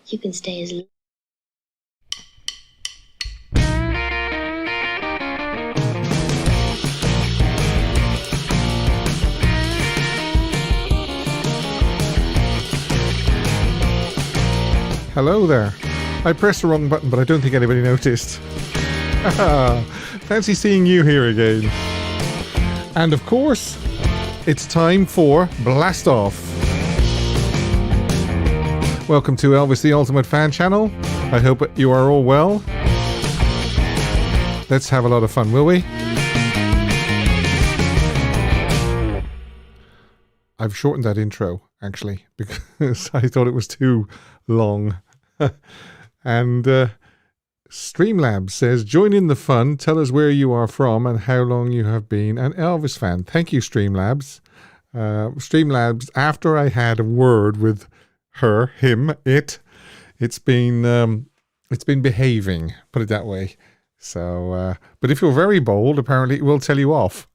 You can stay as long. Hello there. I pressed the wrong button, but I don't think anybody noticed. Fancy seeing you here again. And of course, it's time for Blast Off. Welcome to Elvis the Ultimate Fan Channel. I hope you are all well. Let's have a lot of fun, will we? I've shortened that intro, actually, because I thought it was too long. And Streamlabs says, join in the fun. Tell us where you are from and how long you have been an Elvis fan. Thank you, Streamlabs. Streamlabs, after I had a word with her, him, it's been behaving, put it that way. So, but if you're very bold, apparently it will tell you off.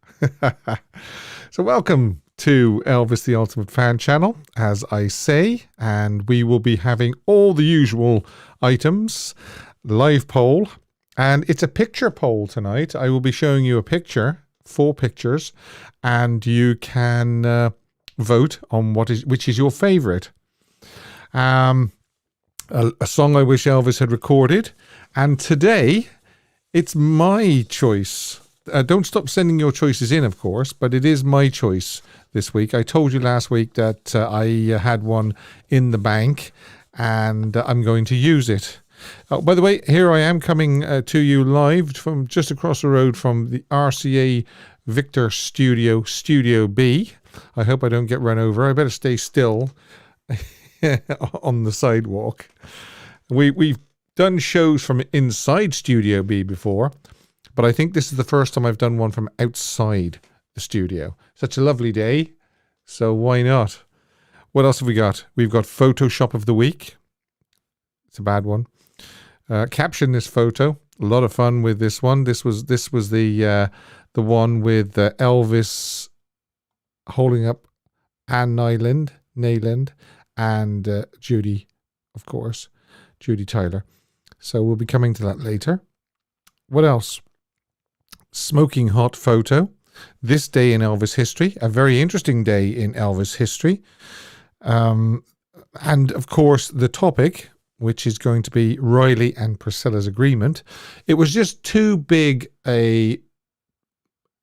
So welcome to Elvis the Ultimate Fan Channel, as I say, and we will be having all the usual items, live poll, and it's a picture poll tonight. I will be showing you a picture, 4 pictures, and you can vote on which is your favorite. A song I wish Elvis had recorded, and today it's my choice. Don't stop sending your choices in, of course, but it is my choice this week. I told you last week that I had one in the bank and I'm going to use it. Oh, by the way, here I am coming to you live from just across the road from the RCA Victor Studio, Studio B. I hope I don't get run over. I better stay still on the sidewalk. We've done shows from inside Studio B before, but I think this is the first time I've done one from outside the studio. Such a lovely day, so why not? What else have we got? We've got Photoshop of the Week. It's a bad one. Caption this photo. A lot of fun with this one. This was the one with Elvis holding up Anne Nyland, and Judy, of course, Judy Tyler. So we'll be coming to that later. What else? Smoking hot photo. This day in Elvis history, a very interesting day in Elvis history. And of course, the topic, which is going to be Riley and Priscilla's agreement. It was just too big a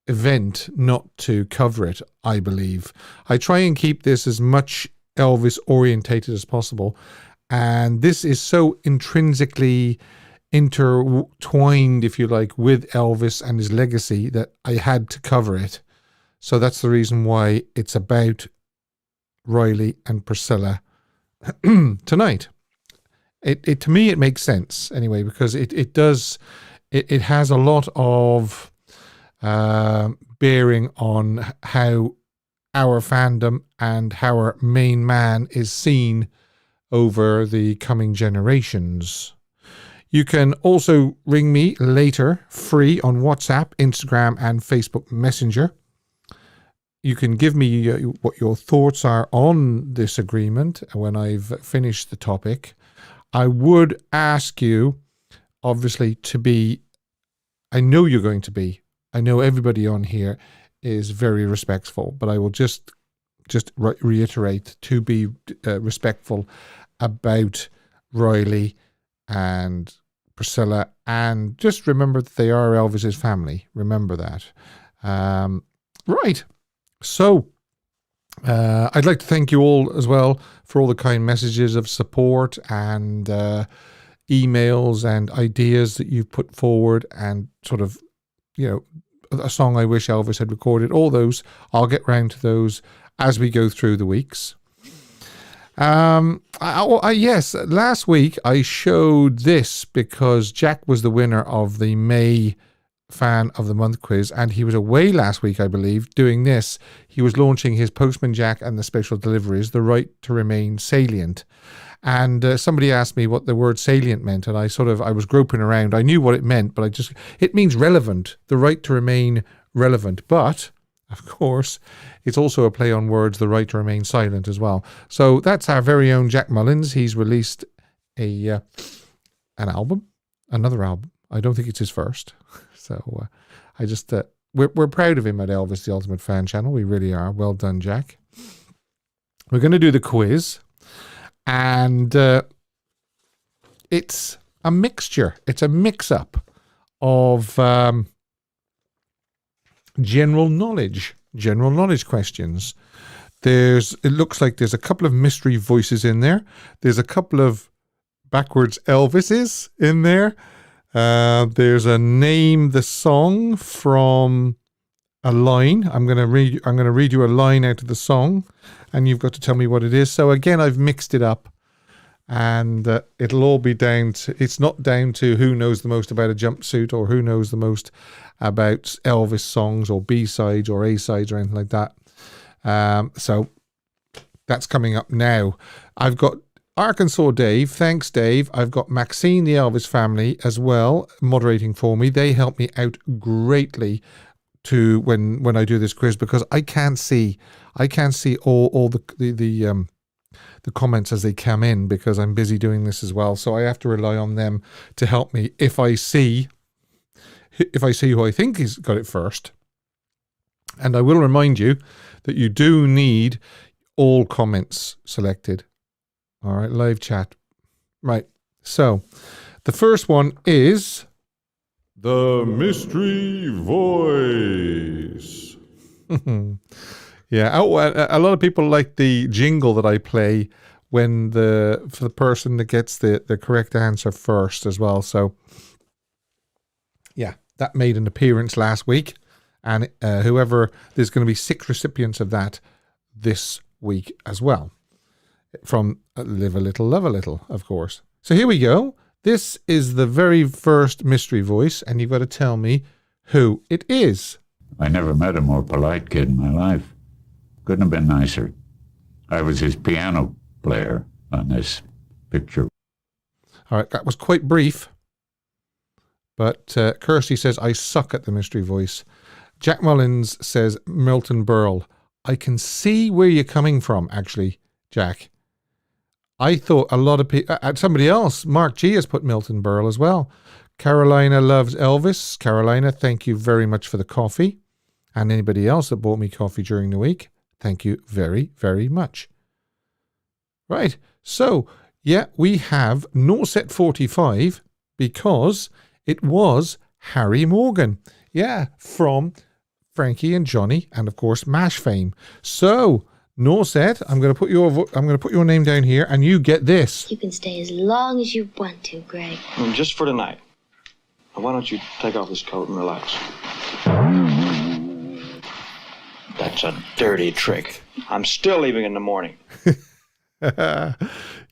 event not to cover it, I believe. I try and keep this as much Elvis orientated as possible. And this is so intrinsically intertwined, if you like, with Elvis and his legacy that I had to cover it. So that's the reason why it's about Riley and Priscilla tonight. It to me it makes sense anyway, because it has a lot of bearing on how our fandom and how our main man is seen over the coming generations. You can also ring me later, free, on WhatsApp, Instagram, and Facebook Messenger. You can give me what your thoughts are on this agreement when I've finished the topic. I would ask you, obviously, to be, I know you're going to be, I know everybody on here is very respectful, but I will just reiterate to be respectful about Riley and Priscilla, and just remember that they are Elvis's family. Remember that. Right. So, I'd like to thank you all as well for all the kind messages of support and emails and ideas that you've put forward, and sort of, a song I wish Elvis had recorded. All those, I'll get round to those as we go through the weeks. Yes, last week I showed this because Jack was the winner of the May Fan of the Month quiz, and he was away last week, I believe, doing this. He was launching his Postman Jack and the Special Deliveries, The Right to Remain Salient. And somebody asked me what the word salient meant, and I was groping around. I knew what it meant, but it means relevant, the right to remain relevant. But, of course, it's also a play on words, the right to remain silent as well. So that's our very own Jack Mullins. He's released an album, another album. I don't think it's his first. So I just, we're proud of him at Elvis, the Ultimate Fan Channel. We really are. Well done, Jack. We're going to do the quiz. And it's a mixture. It's a mix-up of general knowledge questions. It looks like there's a couple of mystery voices in there. There's a couple of backwards Elvises in there. There's a name the song from a line. I'm going to read you a line out of the song, and you've got to tell me what it is. So again, I've mixed it up, and it'll all be down to, it's not down to who knows the most about a jumpsuit or who knows the most about Elvis songs or B-sides or A-sides or anything like that. So that's coming up now. I've got Arkansas Dave. Thanks, Dave. I've got Maxine, the Elvis family, as well, moderating for me. They help me out greatly to when I do this quiz, because I can't see all the comments as they come in, because I'm busy doing this as well. So I have to rely on them to help me if I see who I think has got it first. And I will remind you that you do need all comments selected. All right, live chat. Right. So the first one is the mystery voice. Yeah. Oh, a lot of people like the jingle that I play for the person that gets the correct answer first as well. So yeah, that made an appearance last week. And there's going to be 6 recipients of that this week as well. From Live a Little, Love a Little, of course. So here we go. This is the very first mystery voice, and you've got to tell me who it is. I never met a more polite kid in my life. Couldn't have been nicer. I was his piano player on this picture. All right, that was quite brief. But Kirsty says, I suck at the mystery voice. Jack Mullins says, Milton Berle. I can see where you're coming from, actually, Jack. I thought a lot of people, somebody else, Mark G has put Milton Berle as well. Carolina loves Elvis. Carolina, thank you very much for the coffee. And anybody else that bought me coffee during the week, thank you very, very much. Right, so, yeah, we have no set 45 because it was Harry Morgan. Yeah, from Frankie and Johnny, and of course MASH fame. So, Norset, I'm going to put your name down here, and you get this. You can stay as long as you want to, Greg. Just for tonight. Now, why don't you take off this coat and relax? That's a dirty trick. I'm still leaving in the morning.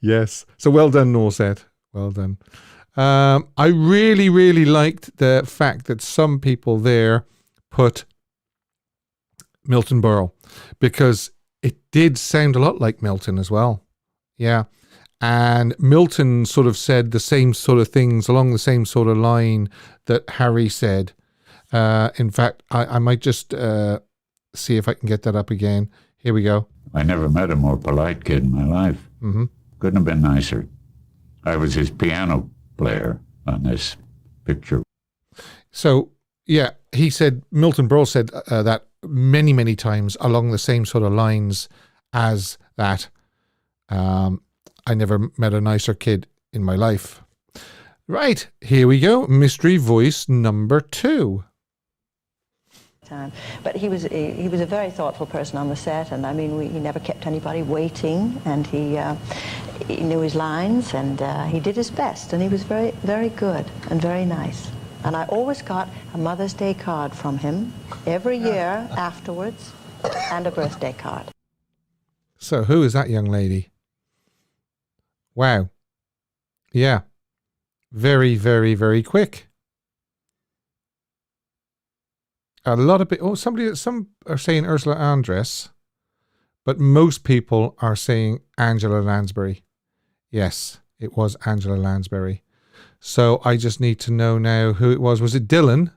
Yes. So well done, Norset. Well done. I really, really liked the fact that some people there put Milton Berle, because it did sound a lot like Milton as well. Yeah. And Milton sort of said the same sort of things along the same sort of line that Harry said. In fact, I might just see if I can get that up again. Here we go. I never met a more polite kid in my life. Mm-hmm. Couldn't have been nicer. I was his piano player on this picture. So, yeah, Milton Berle said that many, many times along the same sort of lines as that. I never met a nicer kid in my life. Right, here we go. Mystery voice number 2. But he was a very thoughtful person on the set, and I mean, he never kept anybody waiting, and he knew his lines, and he did his best, and he was very, very good and very nice. And I always got a Mother's Day card from him every year afterwards, and a birthday card. So who is that young lady? Wow. Yeah. Very, very, very quick. A lot of people, some are saying Ursula Andress, but most people are saying Angela Lansbury. Yes, it was Angela Lansbury. So I just need to know now who it was. Was it Dylan?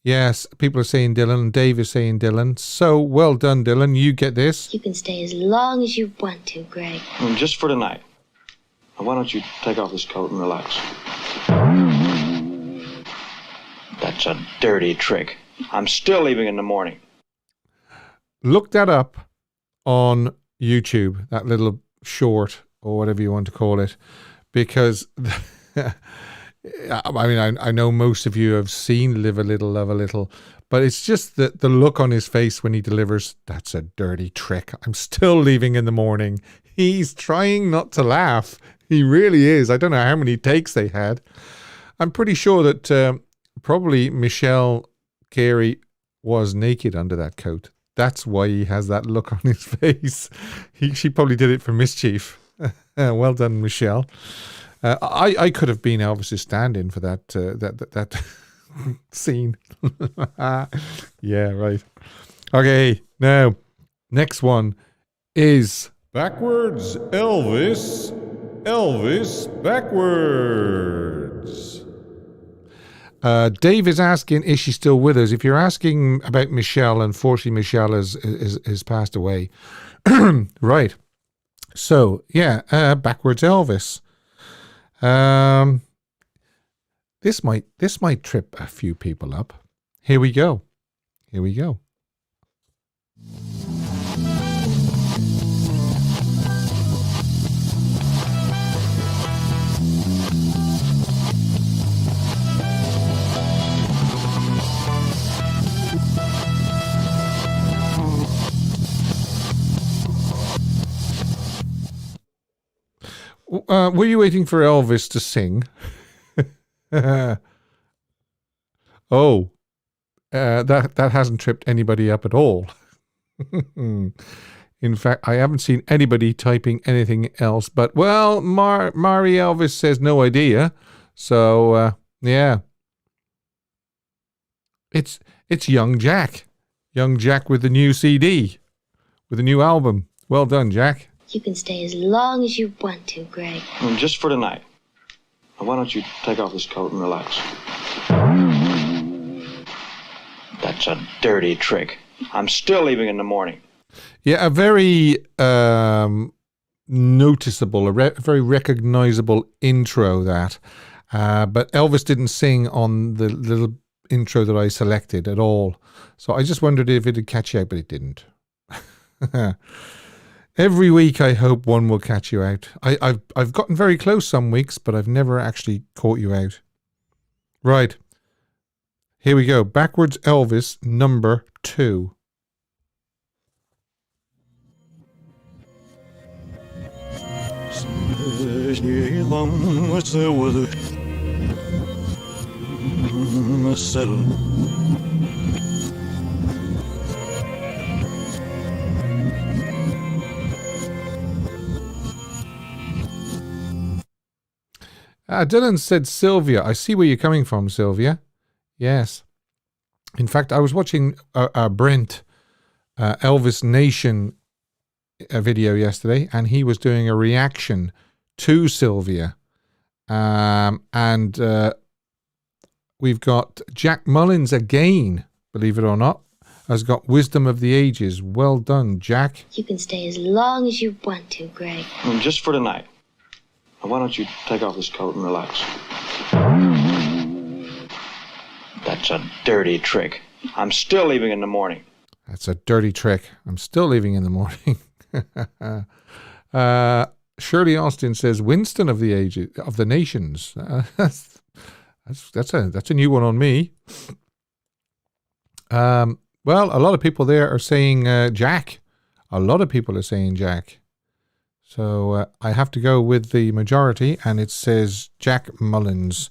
Yes, people are saying Dylan, and Dave is saying Dylan. So well done, Dylan. You get this. You can stay as long as you want to, Greg. Just for tonight. Why don't you take off this coat and relax? That's a dirty trick. I'm still leaving in the morning. Look that up on YouTube, that little short or whatever you want to call it, because I mean, I know most of you have seen Live a Little, Love a Little, but it's just the look on his face when he delivers, that's a dirty trick. I'm still leaving in the morning. He's trying not to laugh. He really is. I don't know how many takes they had. I'm pretty sure that probably Michelle Carey was naked under that coat. That's why he has that look on his face. She probably did it for mischief. Well done, Michelle. I could have been Elvis's stand-in for that scene. Yeah, right. Okay, now next one is Backwards Elvis. Elvis Backwards. Dave is asking, is she still with us? If you're asking about Michelle, unfortunately Michelle has passed away. Right. So, yeah, Backwards Elvis. This might trip a few people up. Here we go. Were you waiting for Elvis to sing? That hasn't tripped anybody up at all. In fact, I haven't seen anybody typing anything else. But well, Mari Elvis says no idea. So yeah, it's Young Jack with the new CD, with the new album. Well done, Jack. You can stay as long as you want to, Greg. Just for tonight. Why don't you take off this coat and relax? That's a dirty trick. I'm still leaving in the morning. Yeah, a very noticeable, very recognizable intro that. But Elvis didn't sing on the little intro that I selected at all. So I just wondered if it'd catch you out, but it didn't. Every week, I hope one will catch you out. I've gotten very close some weeks, but I've never actually caught you out. Right. Here we go. Backwards Elvis, number 2. Dylan said Sylvia. I see where you're coming from, Sylvia. Yes. In fact, I was watching Brent, Elvis Nation video yesterday, and he was doing a reaction to Sylvia. And we've got Jack Mullins again, believe it or not, has got Wisdom of the Ages. Well done, Jack. You can stay as long as you want to, Greg. Just for tonight. Why don't you take off this coat and relax? That's a dirty trick. I'm still leaving in the morning. That's a dirty trick. I'm still leaving in the morning. Shirley Austin says Winston of the Ages, of the Nations. That's a new one on me. Well, a lot of people there are saying Jack. A lot of people are saying Jack. So I have to go with the majority, and it says Jack Mullins.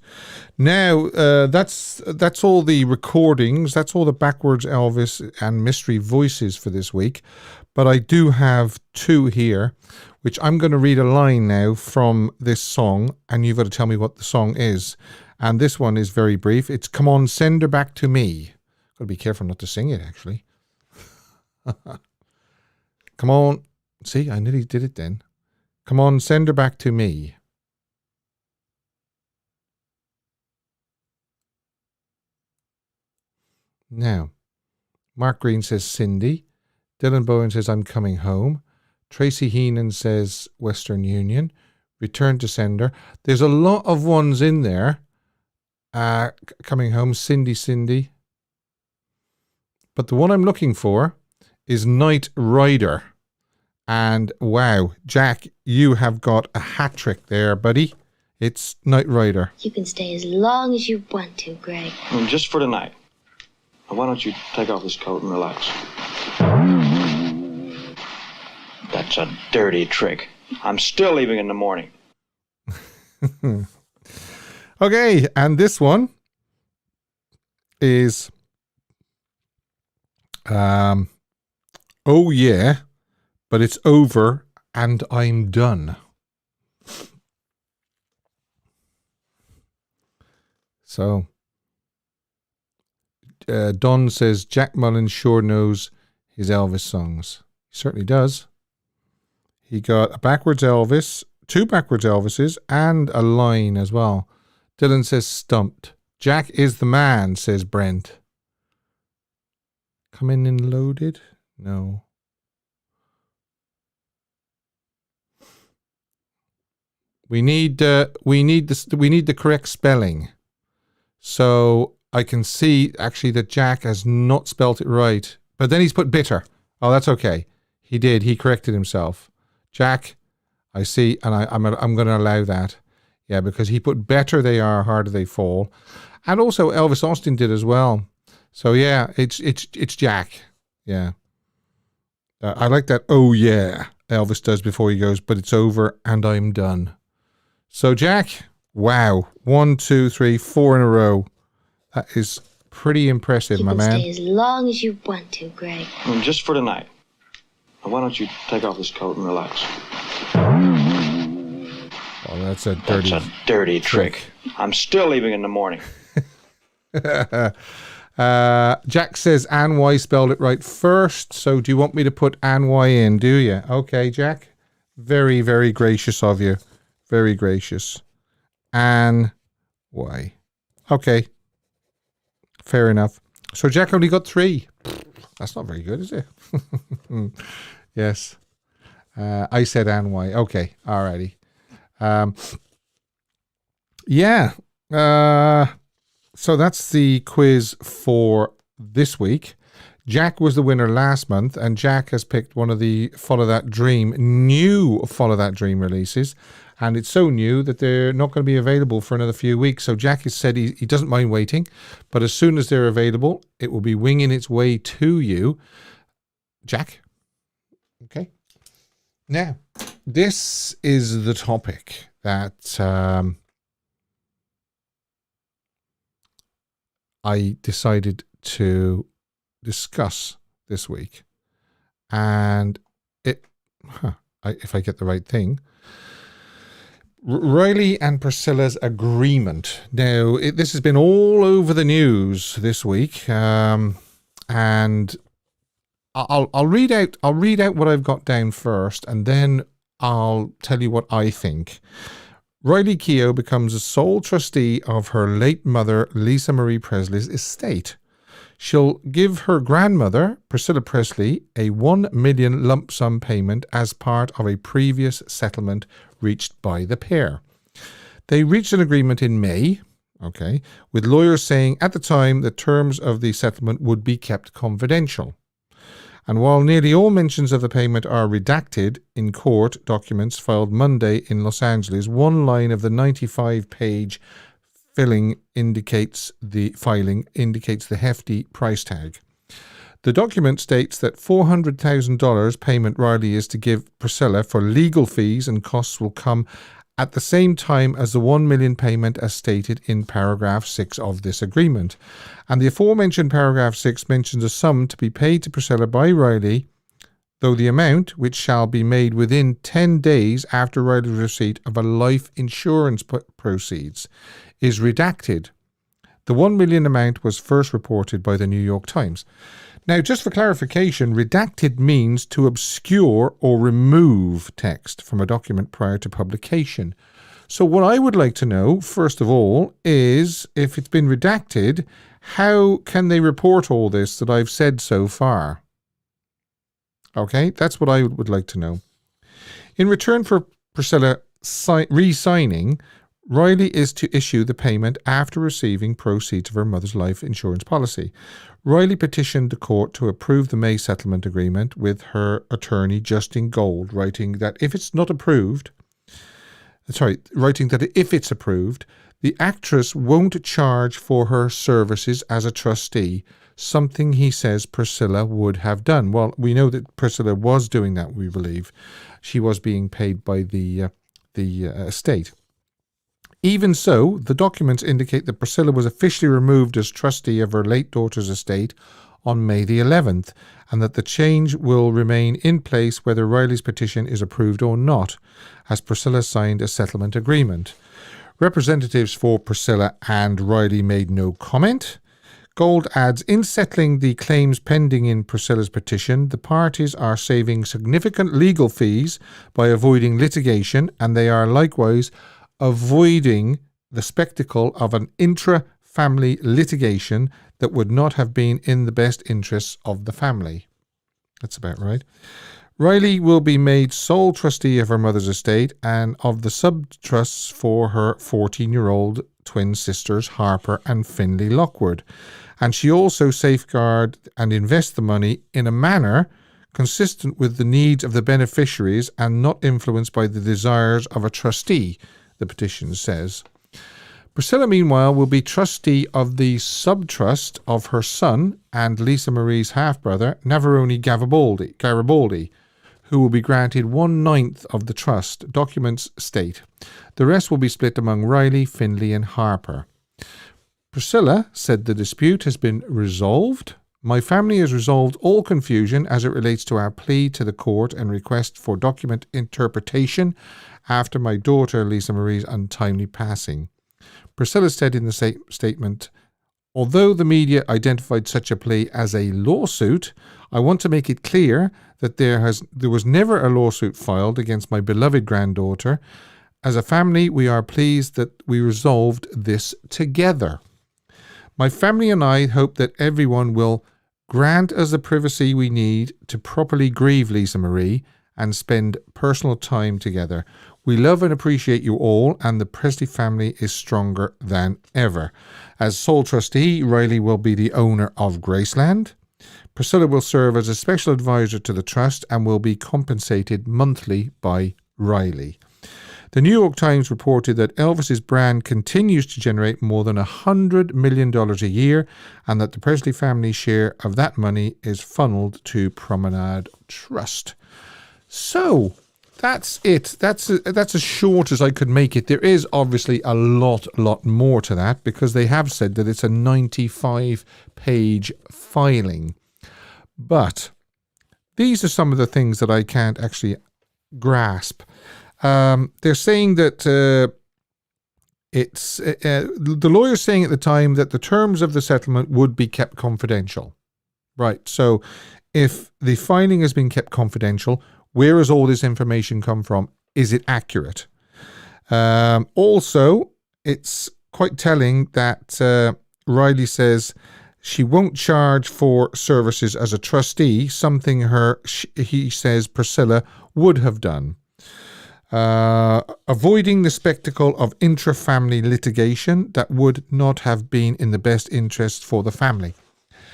Now, that's all the recordings. That's all the Backwards Elvis and Mystery Voices for this week. But I do have 2 here, which I'm going to read a line now from this song, and you've got to tell me what the song is. And this one is very brief. It's Come On, Send Her Back to Me. Got to be careful not to sing it, actually. Come on. See, I nearly did it then. Come on, send her back to me. Now, Mark Green says Cindy. Dylan Bowen says I'm coming home. Tracy Heenan says Western Union. Return to Sender. There's a lot of ones in there. Coming Home, Cindy. But the one I'm looking for is Night Rider. And wow, Jack, you have got a hat trick there, buddy. It's Night Rider. You can stay as long as you want to, Greg. Just for tonight. Now, why don't you take off this coat and relax? That's a dirty trick. I'm still leaving in the morning. Okay, and this one is Oh Yeah, but it's over and I'm done. So Don says Jack Mullins sure knows his Elvis songs. He certainly does. He got a backwards Elvis, 2 backwards Elvises, and a line as well. Dylan says stumped. Jack is the man, says Brent. Come in loaded? No. We need the correct spelling. So I can see actually that Jack has not spelt it right. But then he's put bitter. Oh, that's okay. He did. He corrected himself. Jack, I see, and I'm going to allow that. Yeah, because he put better they are, harder they fall. And also Elvis Austin did as well. So yeah, it's Jack. Yeah. I like that. Oh yeah, Elvis does before he goes, but it's over and I'm done. So Jack, wow. 1, 2, 3, 4 in a row. That is pretty impressive, my man. You can stay as long as you want to, Greg. Just for tonight. Now, why don't you take off this coat and relax? Oh, that's a dirty trick. I'm still leaving in the morning. Jack says Ann Y spelled it right first. So do you want me to put Ann Y in? Do you? Okay, Jack. Very, very gracious of you. Very gracious. Ann Y. Okay. Fair enough. So Jack only got 3. That's not very good, is it? Yes. I said Ann Y. Okay. Alrighty. Yeah. So that's the quiz for this week. Jack was the winner last month, and Jack has picked one of the new Follow That Dream releases, and it's so new that they're not going to be available for another few weeks. So Jack has said he doesn't mind waiting, but as soon as they're available, it will be winging its way to you. Jack? Okay. Now, this is the topic that I decided to discuss this week. And if I get the right thing, Riley and Priscilla's agreement. Now, this has been all over the news this week, and I'll read out what I've got down first, and then I'll tell you what I think. Riley Keough becomes a sole trustee of her late mother, Lisa Marie Presley's estate. She'll give her grandmother, Priscilla Presley, a $1 million lump sum payment as part of a previous settlement reached by the pair. They reached an agreement in May, with lawyers saying at the time the terms of the settlement would be kept confidential. And while nearly all mentions of the payment are redacted in court documents filed Monday in Los Angeles, one line of the 95-page filing indicates the hefty price tag. The document states that $400,000 payment Riley is to give Priscilla for legal fees and costs will come at the same time as the $1 million payment as stated in paragraph 6 of this agreement. And the aforementioned paragraph 6 mentions a sum to be paid to Priscilla by Riley, though the amount, which shall be made within 10 days after Riley's receipt of a life insurance proceeds, is redacted. The $1 million amount was first reported by the New York Times. Now, just for clarification, redacted means to obscure or remove text from a document prior to publication. So what I would like to know, first of all, is if it's been redacted, how can they report all this that I've said so far? Okay, that's what I would like to know. In return for Priscilla re-signing, Riley is to issue the payment after receiving proceeds of her mother's life insurance policy. Riley petitioned the court to approve the May settlement agreement with her attorney, Justin Gold, writing that if it's approved, the actress won't charge for her services as a trustee, something he says Priscilla would have done. Well, we know that Priscilla was doing that, we believe. She was being paid by the estate. Even so, the documents indicate that Priscilla was officially removed as trustee of her late daughter's estate on May the 11th, and that the change will remain in place whether Riley's petition is approved or not, as Priscilla signed a settlement agreement. Representatives for Priscilla and Riley made no comment. Gold adds, in settling the claims pending in Priscilla's petition, the parties are saving significant legal fees by avoiding litigation, and they are likewise avoiding the spectacle of an intra-family litigation that would not have been in the best interests of the family. That's about right. Riley will be made sole trustee of her mother's estate and of the sub-trusts for her 14-year-old twin sisters Harper and Finlay Lockwood, and she also safeguard and invest the money in a manner consistent with the needs of the beneficiaries and not influenced by the desires of a trustee, the petition says. Priscilla, meanwhile, will be trustee of the sub-trust of her son and Lisa Marie's half-brother, Navarone Garibaldi, who will be granted 1/9 of the trust, documents state. The rest will be split among Riley, Finlay and Harper. Priscilla said the dispute has been resolved. My family has resolved all confusion as it relates to our plea to the court and request for document interpretation after my daughter Lisa Marie's untimely passing. Priscilla said in the statement, although the media identified such a plea as a lawsuit, I want to make it clear that there was never a lawsuit filed against my beloved granddaughter. As a family, we are pleased that we resolved this together. My family and I hope that everyone will grant us the privacy we need to properly grieve Lisa Marie and spend personal time together. We love and appreciate you all, and the Presley family is stronger than ever. As sole trustee, Riley will be the owner of Graceland. Priscilla will serve as a special advisor to the trust and will be compensated monthly by Riley. The New York Times reported that Elvis's brand continues to generate more than $100 million a year, and that the Presley family share of that money is funneled to Promenade Trust. So, that's it. That's as short as I could make it. There is obviously a lot more to that, because they have said that it's a 95-page filing. But these are some of the things that I can't actually grasp. They're saying that the lawyer's saying at the time that the terms of the settlement would be kept confidential. Right. So if the filing has been kept confidential, where has all this information come from? Is it accurate? Also, it's quite telling that Riley says she won't charge for services as a trustee, something he says Priscilla would have done. Avoiding the spectacle of intra-family litigation that would not have been in the best interest for the family.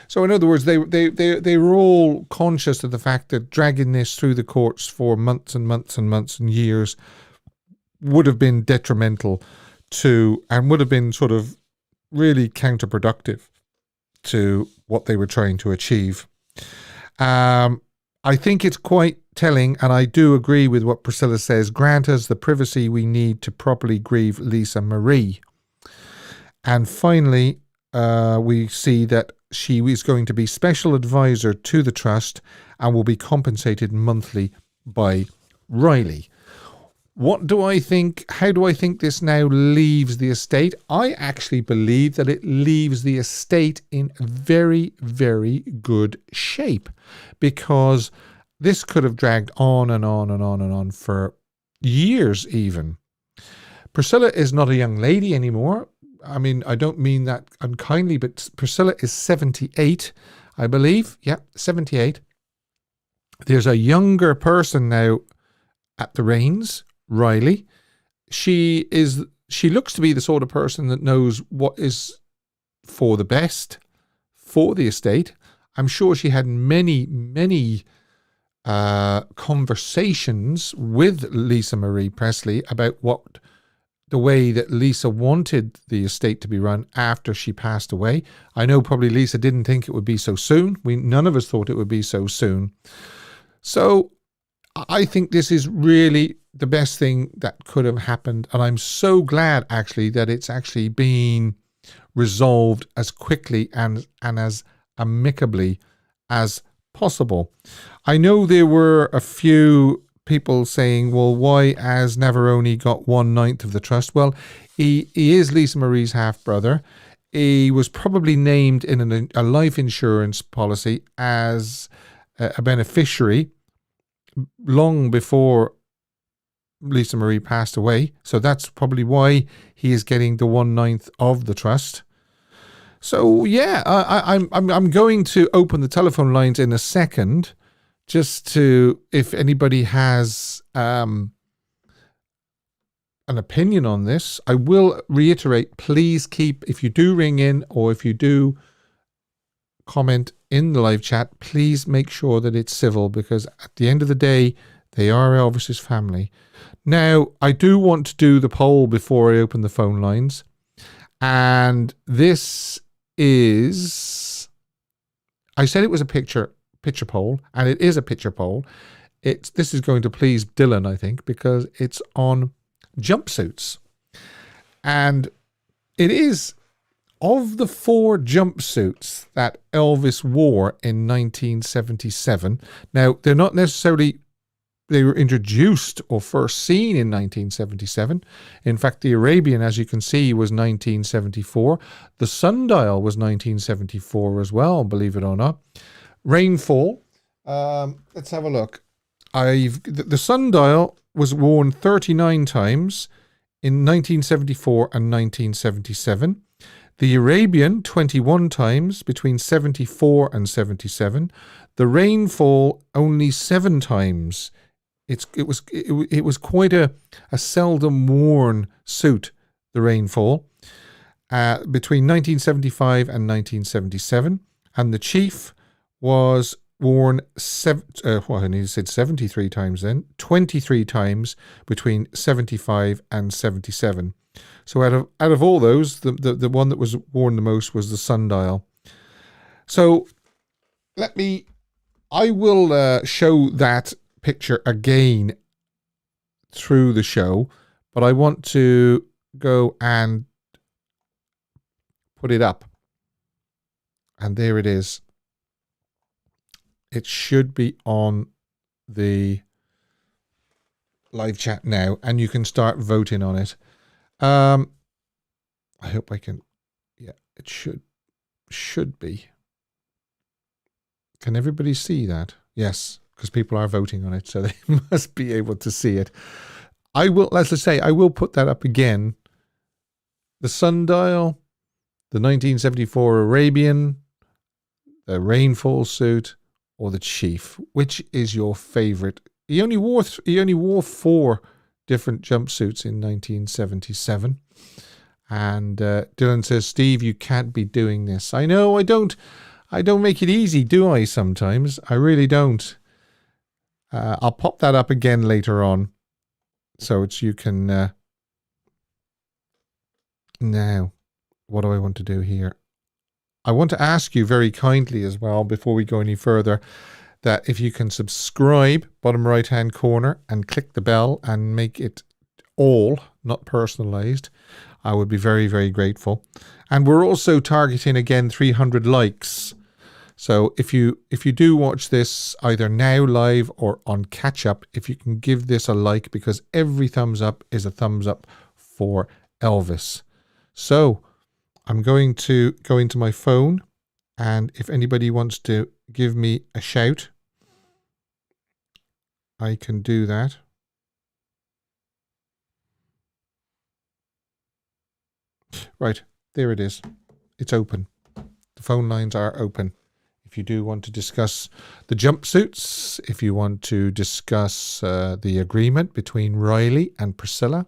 So in other words, they were all conscious of the fact that dragging this through the courts for months and months and months and years would have been detrimental to, and would have been sort of really counterproductive to what they were trying to achieve. I think it's quite telling, and I do agree with what Priscilla says, grant us the privacy we need to properly grieve Lisa Marie. And finally, we see that she is going to be special advisor to the trust and will be compensated monthly by Riley. What do I think? How do I think this now leaves the estate? I actually believe that it leaves the estate in very, very good shape, because this could have dragged on and on and on and on for years even. Priscilla is not a young lady anymore. I mean, I don't mean that unkindly, but Priscilla is 78, I believe. Yeah, 78. There's a younger person now at the reins, Riley. she looks to be the sort of person that knows what is for the best for the estate. I'm sure she had many conversations with Lisa Marie Presley about the way that Lisa wanted the estate to be run after she passed away. I know probably Lisa didn't think it would be so soon. None of us thought it would be so soon. So I think this is really the best thing that could have happened. And I'm so glad actually that it's actually been resolved as quickly and as amicably as possible. I know there were a few people saying, well, why has Navarone got 1/9 of the trust? Well, he is Lisa Marie's half-brother. He was probably named in a life insurance policy as a beneficiary long before Lisa Marie passed away. So that's probably why he is getting the 1/9 of the trust. So yeah, I'm going to open the telephone lines in a second, just to, if anybody has an opinion on this. I will reiterate, please keep, if you do ring in or if you do comment in the live chat, please make sure that it's civil, because at the end of the day, they are Elvis's family. Now, I do want to do the poll before I open the phone lines, and this is, I said it was a picture poll, and it is a picture poll. This is going to please Dylan, I think, because it's on jumpsuits. And it is, of the 4 jumpsuits that Elvis wore in 1977. Now, they're not necessarily, they were introduced or first seen in 1977. In fact, the Arabian, as you can see, was 1974. The Sundial was 1974 as well, believe it or not. Rainfall, let's have a look. The Sundial was worn 39 times in 1974 and 1977. The Arabian 21 times between 74 and 77. The Rainfall only 7 times. It was quite a seldom worn suit, the Rainfall, between 1975 and 1977, and the Chief was worn 73 times then, 23 times between 75 and 77. So out of all those, the one that was worn the most was the Sundial. So I will show that picture again through the show, but I want to go and put it up. And there it is. It should be on the live chat now, and you can start voting on it. I hope I can. Yeah, it should be. Can everybody see that? Yes, because people are voting on it, so they must be able to see it. I will put that up again. The Sundial, the 1974 Arabian, the Rainfall suit, or the Chief. Which is your favorite? He only wore 4 different jumpsuits in 1977. And Dylan says, Steve, you can't be doing this. I know, I don't make it easy, do I, sometimes? I really don't. I'll pop that up again later on, so you can... Now, what do I want to do here? I want to ask you very kindly as well, before we go any further, that if you can subscribe, bottom right-hand corner, and click the bell and make it all, not personalized, I would be very, very grateful. And we're also targeting, again, 300 likes. So if you do watch this either now live or on catch-up, if you can give this a like, because every thumbs up is a thumbs up for Elvis. So I'm going to go into my phone, and if anybody wants to give me a shout, I can do that. Right, there it is. It's open. The phone lines are open. If you do want to discuss the jumpsuits, if you want to discuss the agreement between Riley and Priscilla,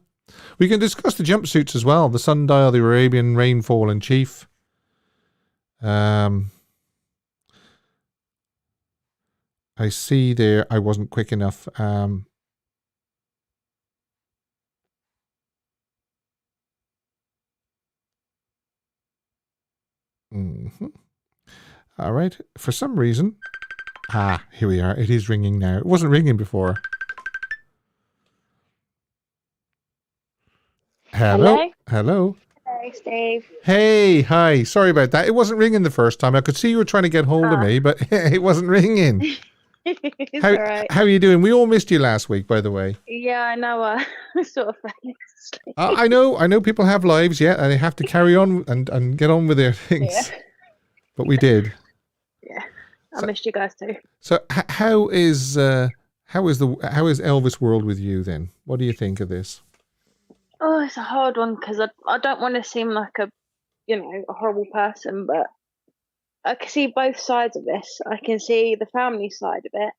We can discuss the jumpsuits as well. The sundial, the Arabian rainfall in chief. I see there. I wasn't quick enough. All right. For some reason. Here we are. It is ringing now. It wasn't ringing before. Hello? Hello? Hey, Steve. Hey, hi. Sorry about that. It wasn't ringing the first time. I could see you were trying to get hold of me, but it wasn't ringing. It's all right. How are you doing? We all missed you last week, by the way. Yeah, I know. I sort of fell asleep. I know people have lives, yeah, and they have to carry on and get on with their things. Yeah. But we did. Yeah, I missed you guys too. So how is Elvis World with you then? What do you think of this? Oh, it's a hard one because I don't want to seem like a horrible person, but I can see both sides of this. I can see the family side of it,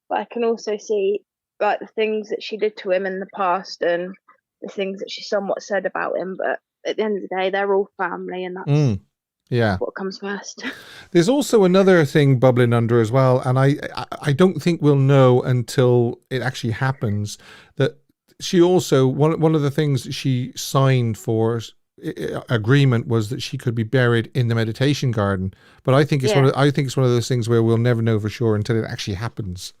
but I can also see like the things that she did to him in the past and the things that she somewhat said about him. But at the end of the day, they're all family, and that's what comes first. There's also another thing bubbling under as well, and I don't think we'll know until it actually happens, that she also, one of the things that she signed for agreement was that she could be buried in the meditation garden. But I think it's one of those things where we'll never know for sure until it actually happens.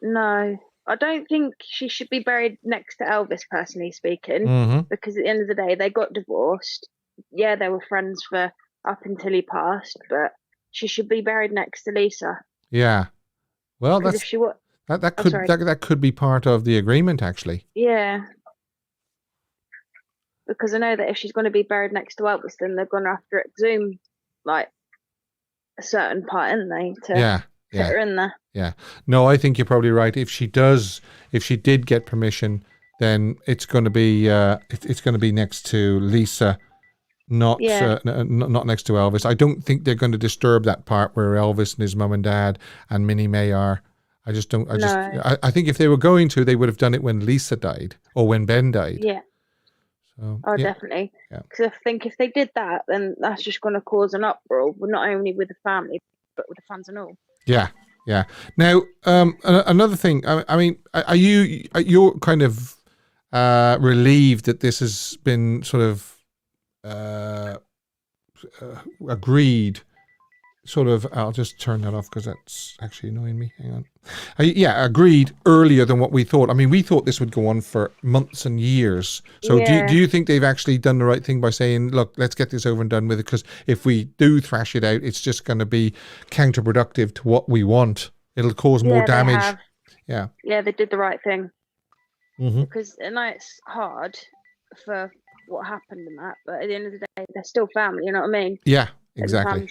No, I don't think she should be buried next to Elvis, personally speaking, because at the end of the day, they got divorced. Yeah, they were friends for up until he passed, but she should be buried next to Lisa. Yeah. Well, that could be part of the agreement, actually. Yeah. Because I know that if she's going to be buried next to Elvis, then they're going to have to exhume like a certain part, aren't they, to fit her in there. Yeah. No, I think you're probably right. If she did get permission, then it's going to be next to Lisa, not next to Elvis. I don't think they're going to disturb that part where Elvis and his mum and dad and Minnie May are. I think if they were going to, they would have done it when Lisa died or when Ben died. Yeah. So, definitely. Because I think if they did that, then that's just going to cause an uproar, not only with the family, but with the fans and all. Yeah. Yeah. Now, another thing. I mean, you're kind of relieved that this has been sort of agreed? Sort of, I'll just turn that off because that's actually annoying me. Hang on. Agreed earlier than what we thought. I mean, we thought this would go on for months and years. So do you think they've actually done the right thing by saying, look, let's get this over and done with it? Because if we do thrash it out, it's just going to be counterproductive to what we want. It'll cause more damage. Yeah, they did the right thing. Because I know it's hard for what happened in that, but at the end of the day, they're still family, you know what I mean? Yeah. Exactly.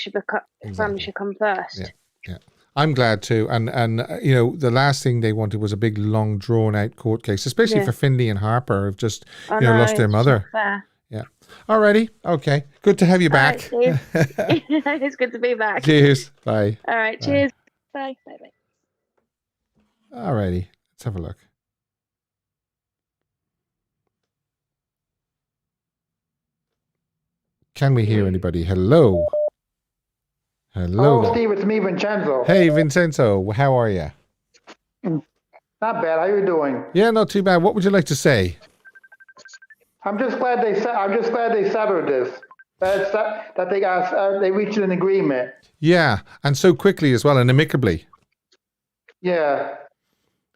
Family should come first. Yeah. I'm glad too. And the last thing they wanted was a big, long, drawn-out court case, especially for Finley and Harper, who've just lost their mother. Yeah. Alrighty. Okay. Good to have you back. Right, it's good to be back. Cheers. Bye. All right. Cheers. Bye. Bye. Alrighty. Let's have a look. Can we hear anybody? Hello. Oh, Steve, it's me, Vincenzo. Hey, Vincenzo. How are you? Not bad. How you doing? Yeah, not too bad. What would you like to say? I'm just glad they settled this. That they reached an agreement. Yeah, and so quickly as well, and amicably. Yeah.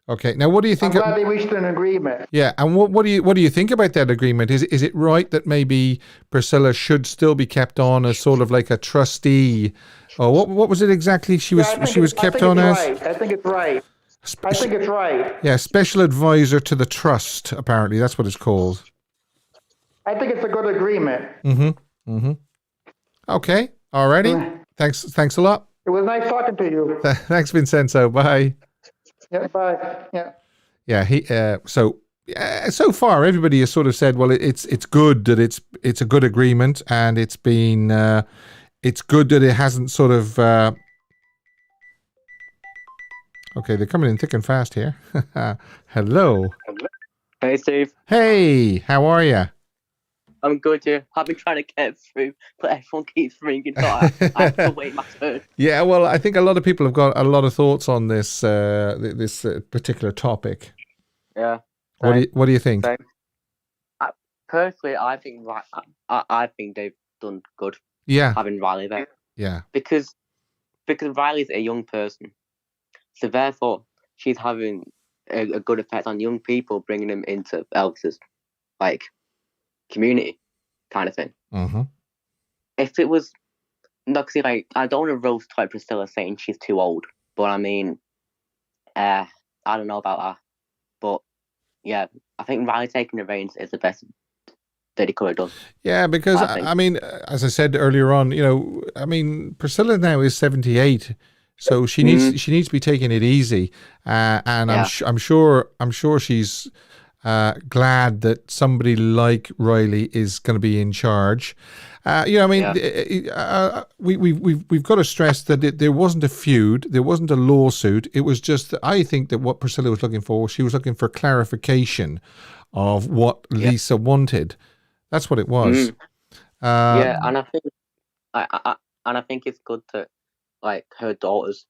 Okay. Now, what do you think? I'm glad they reached an agreement. Yeah, and what do you think about that agreement? Is it right that maybe Priscilla should still be kept on as sort of like a trustee? Or what was it exactly she was kept on as? I think it's right. I think it's right. Yeah, special advisor to the trust. Apparently, that's what it's called. I think it's a good agreement. Okay. Alrighty. Thanks a lot. It was nice talking to you. Thanks, Vincenzo. Bye. Yeah, bye. Yeah. Yeah, so far everybody has sort of said, well, it's good that it's a good agreement, and it's been it's good that it hasn't sort of okay, they're coming in thick and fast here. Hello. Hey, Steve. Hey, how are you? I'm good, yeah. I've been trying to get through, but everyone keeps ringing, so I have to wait my turn. Yeah, well, I think a lot of people have got a lot of thoughts on this particular topic. Yeah. What do you think? Personally, I think I think they've done good. Yeah. Having Riley there. Yeah. Because Riley's a young person, so therefore she's having a good effect on young people, bringing them into Elvis's community kind of thing. Mm-hmm. If it was I don't want to roast Priscilla saying she's too old, but I mean, I don't know about that, but yeah, I think Riley taking the reins is the best that he could have done. Yeah, because I mean, as I said earlier on, Priscilla now is 78, so she needs to be taking it easy, and yeah. I'm sure she's glad that somebody like Riley is going to be in charge. We've got to stress that there wasn't a feud, there wasn't a lawsuit. It was just, I think that what Priscilla was looking for, she was looking for clarification of what Lisa wanted. That's what it was. Yeah, and I think it's good to her daughters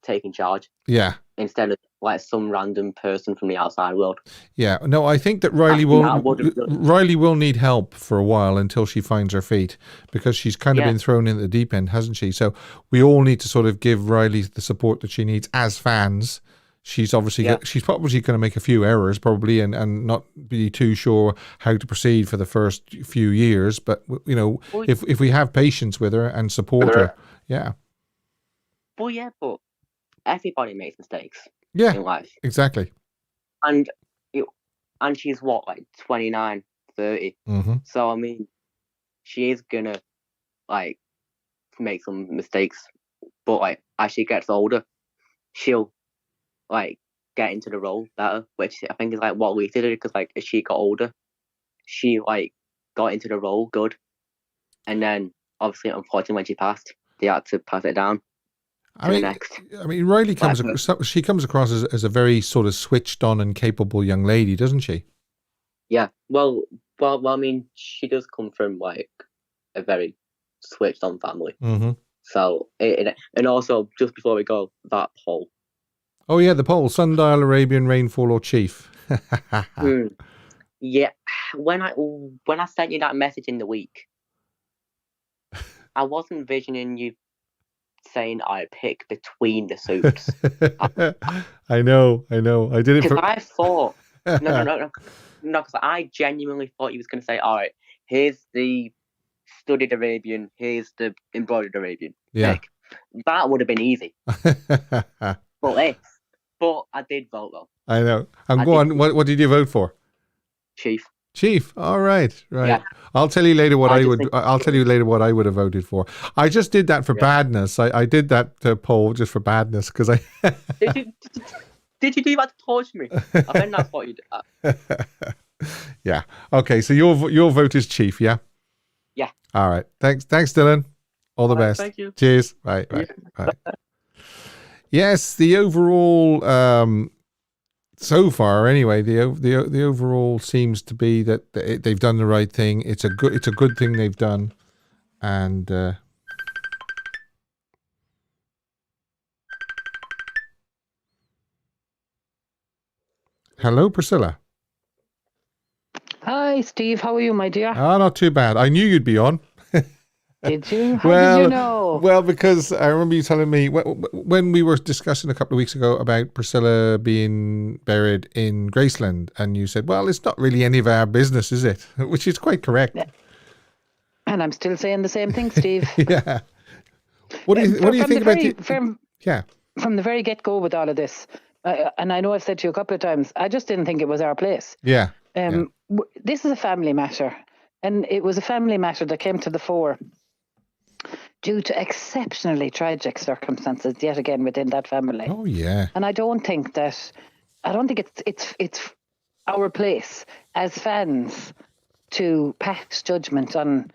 taking charge. Yeah. Instead of some random person from the outside world. Yeah, no, I think that Riley will need help for a while until she finds her feet, because she's kind of been thrown in the deep end, hasn't she? So we all need to sort of give Riley the support that she needs as fans. She's obviously she's probably going to make a few errors probably and not be too sure how to proceed for the first few years, but if we have patience with her and support her. Yeah. Well, yeah, but everybody makes mistakes. Yeah, in life. Exactly. And she's what, 29, 30. Mm-hmm. So I mean, she is gonna make some mistakes, but as she gets older, she'll get into the role better, which I think is what we did, because as she got older, she got into the role good, and then obviously, unfortunately, when she passed, they had to pass it down. I mean, Riley comes across as a very sort of switched on and capable young lady, doesn't she? Yeah. Well, I mean, she does come from a very switched on family. Mm-hmm. So, and also just before we go, that poll. Oh yeah, the poll: Sundial, Arabian, Rainfall, or Chief. Yeah. When I sent you that message in the week, I wasn't envisioning you saying I pick between the suits. I know. I did it because I thought no, because I genuinely thought he was going to say, all right, here's the studied Arabian, here's the embroidered Arabian. Yeah, pick. That would have been easy. But I did vote though. I know. Go on. What did you vote for? Chief. All right. Yeah. I'll tell you later what I'll tell you later what I would have voted for. I just did that for badness. I did that poll just for badness because I. Did you do that to torture me? I think that's what you did. Yeah. Okay. So your vote is Chief. Yeah. Yeah. All right. Thanks, Dylan. All the best. Thank you. Cheers. Bye. Yes, the overall. So far, anyway, the overall seems to be that they've done the right thing. It's a good thing they've done, and hello, Priscilla. Hi, Steve. How are you, my dear? Not too bad. I knew you'd be on. Did you? How did you know? Well, because I remember you telling me when we were discussing a couple of weeks ago about Priscilla being buried in Graceland, and you said, well, it's not really any of our business, is it? Which is quite correct. Yeah. And I'm still saying the same thing, Steve. Yeah. What do you think about from the very get-go with all of this, and I know I've said to you a couple of times, I just didn't think it was our place. Yeah. This is a family matter, and it was a family matter that came to the fore due to exceptionally tragic circumstances yet again within that family. Oh yeah. And I don't think it's our place as fans to pass judgment on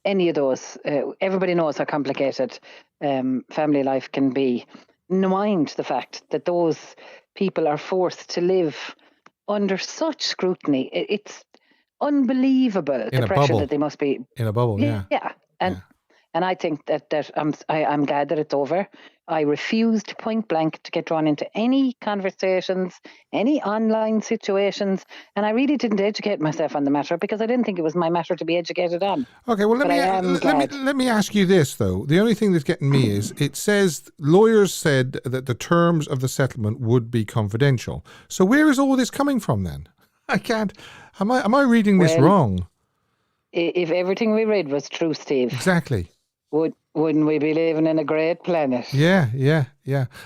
any of those. Everybody knows how complicated family life can be. Mind the fact that those people are forced to live under such scrutiny. It's unbelievable In the a pressure bubble. that they must be. In a bubble, yeah. Yeah, and I think that I'm glad that it's over. I refused point blank to get drawn into any conversations, any online situations, and I really didn't educate myself on the matter because I didn't think it was my matter to be educated on. Okay, well, let me ask you this, though. The only thing that's getting me is it says lawyers said that the terms of the settlement would be confidential. So where is all this coming from then? I can't. Am I reading this wrong? If everything we read was true, Steve. Exactly. Wouldn't we be living in a great planet? Yeah.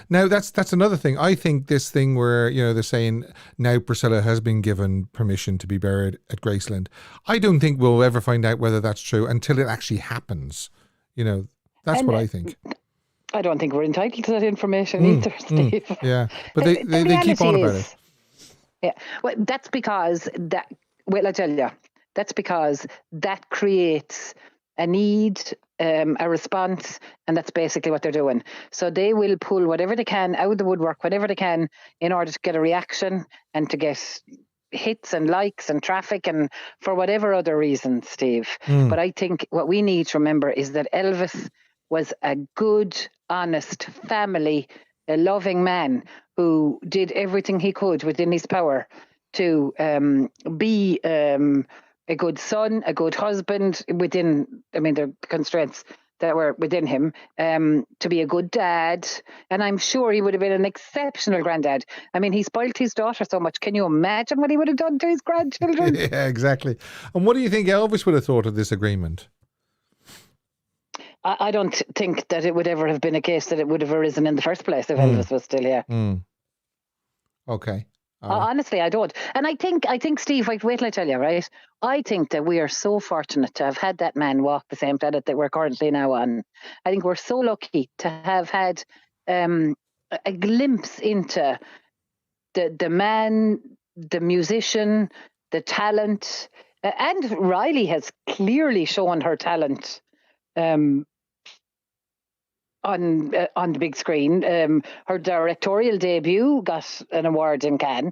Now that's another thing. I think this thing where they're saying now Priscilla has been given permission to be buried at Graceland. I don't think we'll ever find out whether that's true until it actually happens. That's what I think. I don't think we're entitled to that information either, Steve. Yeah, but they keep on about it. Yeah, well, that's because that. Well, I tell you, that's because that creates a need, a response, and that's basically what they're doing. So they will pull whatever they can out of the woodwork, whatever they can, in order to get a reaction and to get hits and likes and traffic and for whatever other reasons, Steve. But I think what we need to remember is that Elvis was a good, honest, family, a loving man who did everything he could within his power to be a good son, a good husband within, the constraints that were within him, to be a good dad. And I'm sure he would have been an exceptional granddad. He spoilt his daughter so much. Can you imagine what he would have done to his grandchildren? Yeah, exactly. And what do you think Elvis would have thought of this agreement? I don't think that it would ever have been a case that it would have arisen in the first place if Elvis was still here. Okay. Honestly, I don't. And I think, Steve, wait till I tell you, right? I think that we are so fortunate to have had that man walk the same planet that we're currently now on. I think we're so lucky to have had a glimpse into the man, the musician, the talent. And Riley has clearly shown her talent on the big screen. Her directorial debut got an award in Cannes.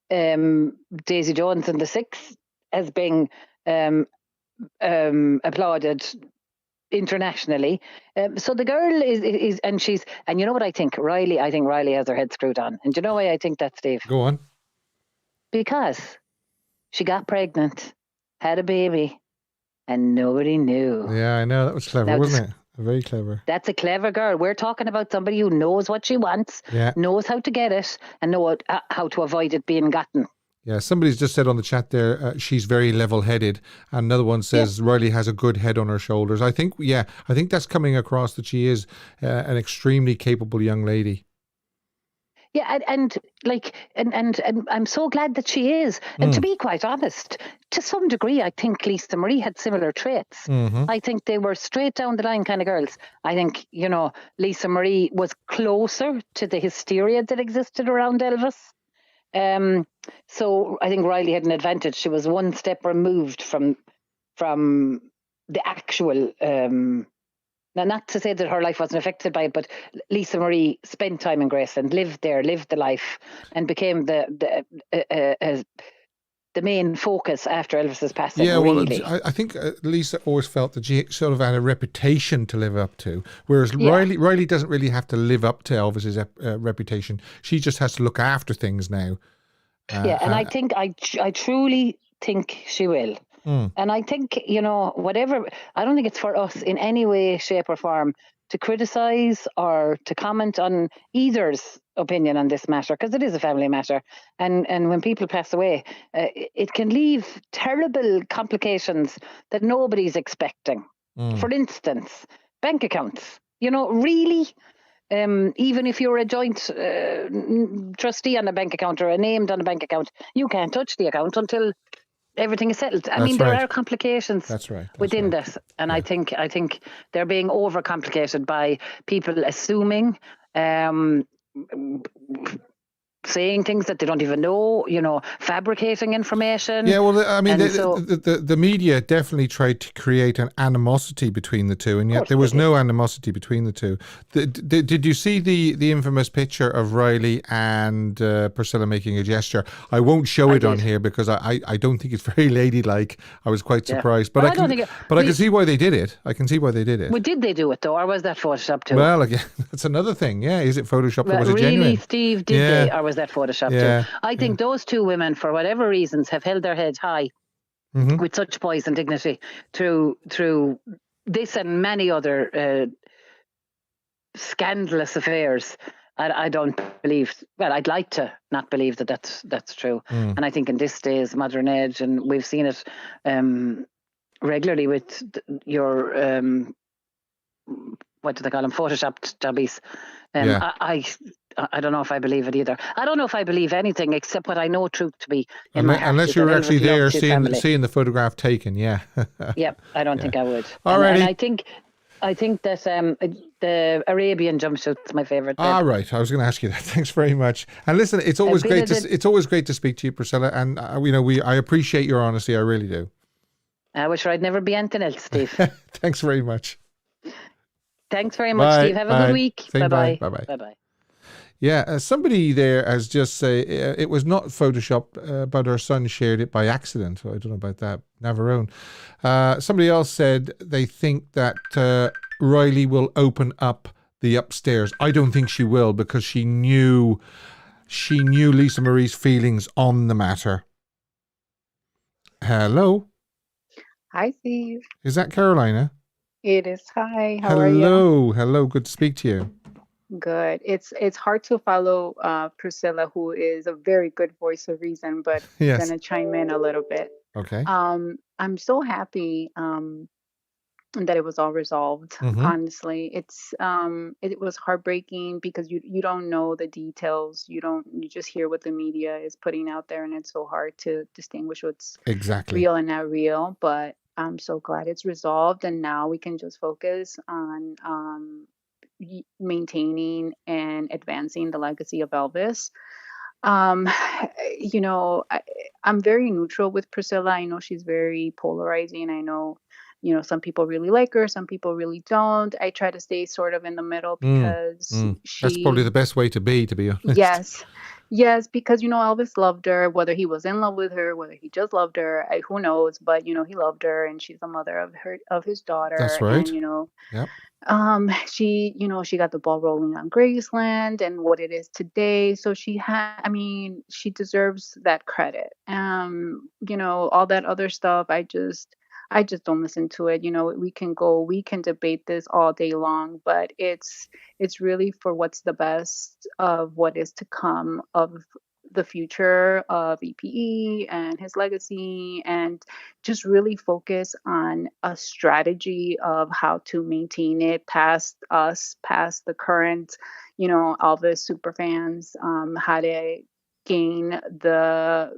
Daisy Jones and the Six has been applauded internationally. So the girl is and she's, and you know what I think? I think Riley has her head screwed on. And do you know why I think that, Steve? Go on. Because she got pregnant, had a baby, and nobody knew. Yeah, I know. That was clever, wasn't it? Very clever. That's a clever girl. We're talking about somebody who knows what she wants, knows how to get it, and knows how to avoid it being gotten. Yeah, somebody's just said on the chat there, she's very level-headed. And another one says Riley has a good head on her shoulders. I think that's coming across that she is an extremely capable young lady. Yeah, and I'm so glad that she is. And to be quite honest, to some degree, I think Lisa Marie had similar traits. I think they were straight down the line kind of girls. I think, Lisa Marie was closer to the hysteria that existed around Elvis. So I think Riley had an advantage. She was one step removed from the actual. Now, not to say that her life wasn't affected by it, but Lisa Marie spent time in Graceland, lived there, lived the life, and became the main focus after Elvis's passing. Yeah, really. Well, I think Lisa always felt that she sort of had a reputation to live up to, whereas Riley doesn't really have to live up to Elvis's reputation. She just has to look after things now. And I think I truly think she will. And I think, whatever, I don't think it's for us in any way, shape or form to criticise or to comment on either's opinion on this matter, because it is a family matter. And when people pass away, it can leave terrible complications that nobody's expecting. For instance, bank accounts, really, even if you're a joint trustee on a bank account or a named on a bank account, you can't touch the account until everything is settled. There are complications within this, and I think they're being overcomplicated by people assuming saying things that they don't even know, fabricating information. Yeah, well, I mean, so, the media definitely tried to create an animosity between the two, and yet there was no animosity between the two. Did you see the infamous picture of Riley and Priscilla making a gesture? I won't show it on here because I don't think it's very ladylike. I was quite surprised, but I can see why they did it. I can see why they did it. Well, did they do it though, or was that Photoshop too? Well, again, that's another thing. Yeah, is it Photoshop or was it genuine? Really, Steve, did they, or was that Photoshop too? I think those two women, for whatever reasons, have held their heads high with such poise and dignity through this and many other scandalous affairs. I don't believe. Well, I'd like to not believe that that's true. And I think in this day's modern age, and we've seen it regularly with your what do they call them, photoshopped jobbies. I don't know if I believe it either. I don't know if I believe anything except what I know truth to be in my heart. Unless you were actually there seeing the photograph taken, Yep, I don't think I would. All right. And I think that the Arabian jumpsuit's my favourite. Ah, right. I was going to ask you that. Thanks very much. And listen, it's always great to speak to you, Priscilla. And I appreciate your honesty. I really do. I wish I'd never be anything else, Steve. Thanks very much. Thanks very much, Steve. Have a good week. Bye-bye. Bye-bye. Bye-bye. Yeah, somebody there has just say it was not Photoshop, but her son shared it by accident. So I don't know about that. Navarone. Somebody else said they think that Riley will open up the upstairs. I don't think she will because she knew Lisa Marie's feelings on the matter. Hello. Hi, Steve. Is that Carolina? It is. Hi. How are you? Hello. Good to speak to you. Good. It's hard to follow Priscilla, who is a very good voice of reason, but yes. I'm gonna chime in a little bit. Okay. I'm so happy that it was all resolved. Honestly, it was heartbreaking because you don't know the details. You just hear what the media is putting out there, and it's so hard to distinguish what's exactly real and not real. But I'm so glad it's resolved, and now we can just focus on maintaining and advancing the legacy of Elvis. I'm very neutral with Priscilla. I know she's very polarizing. I know, some people really like her, some people really don't. I try to stay sort of in the middle because that's probably the best way to be honest. Yes, because Elvis loved her, whether he was in love with her, whether he just loved her, who knows? But he loved her, and she's the mother of his daughter. That's right. And yep. She got the ball rolling on Graceland and what it is today. So she deserves that credit. All that other stuff, I just don't listen to it. We can debate this all day long, but it's really for what's the best of what is to come of the future of EPE and his legacy, and just really focus on a strategy of how to maintain it past the current, Elvis superfans, how to gain the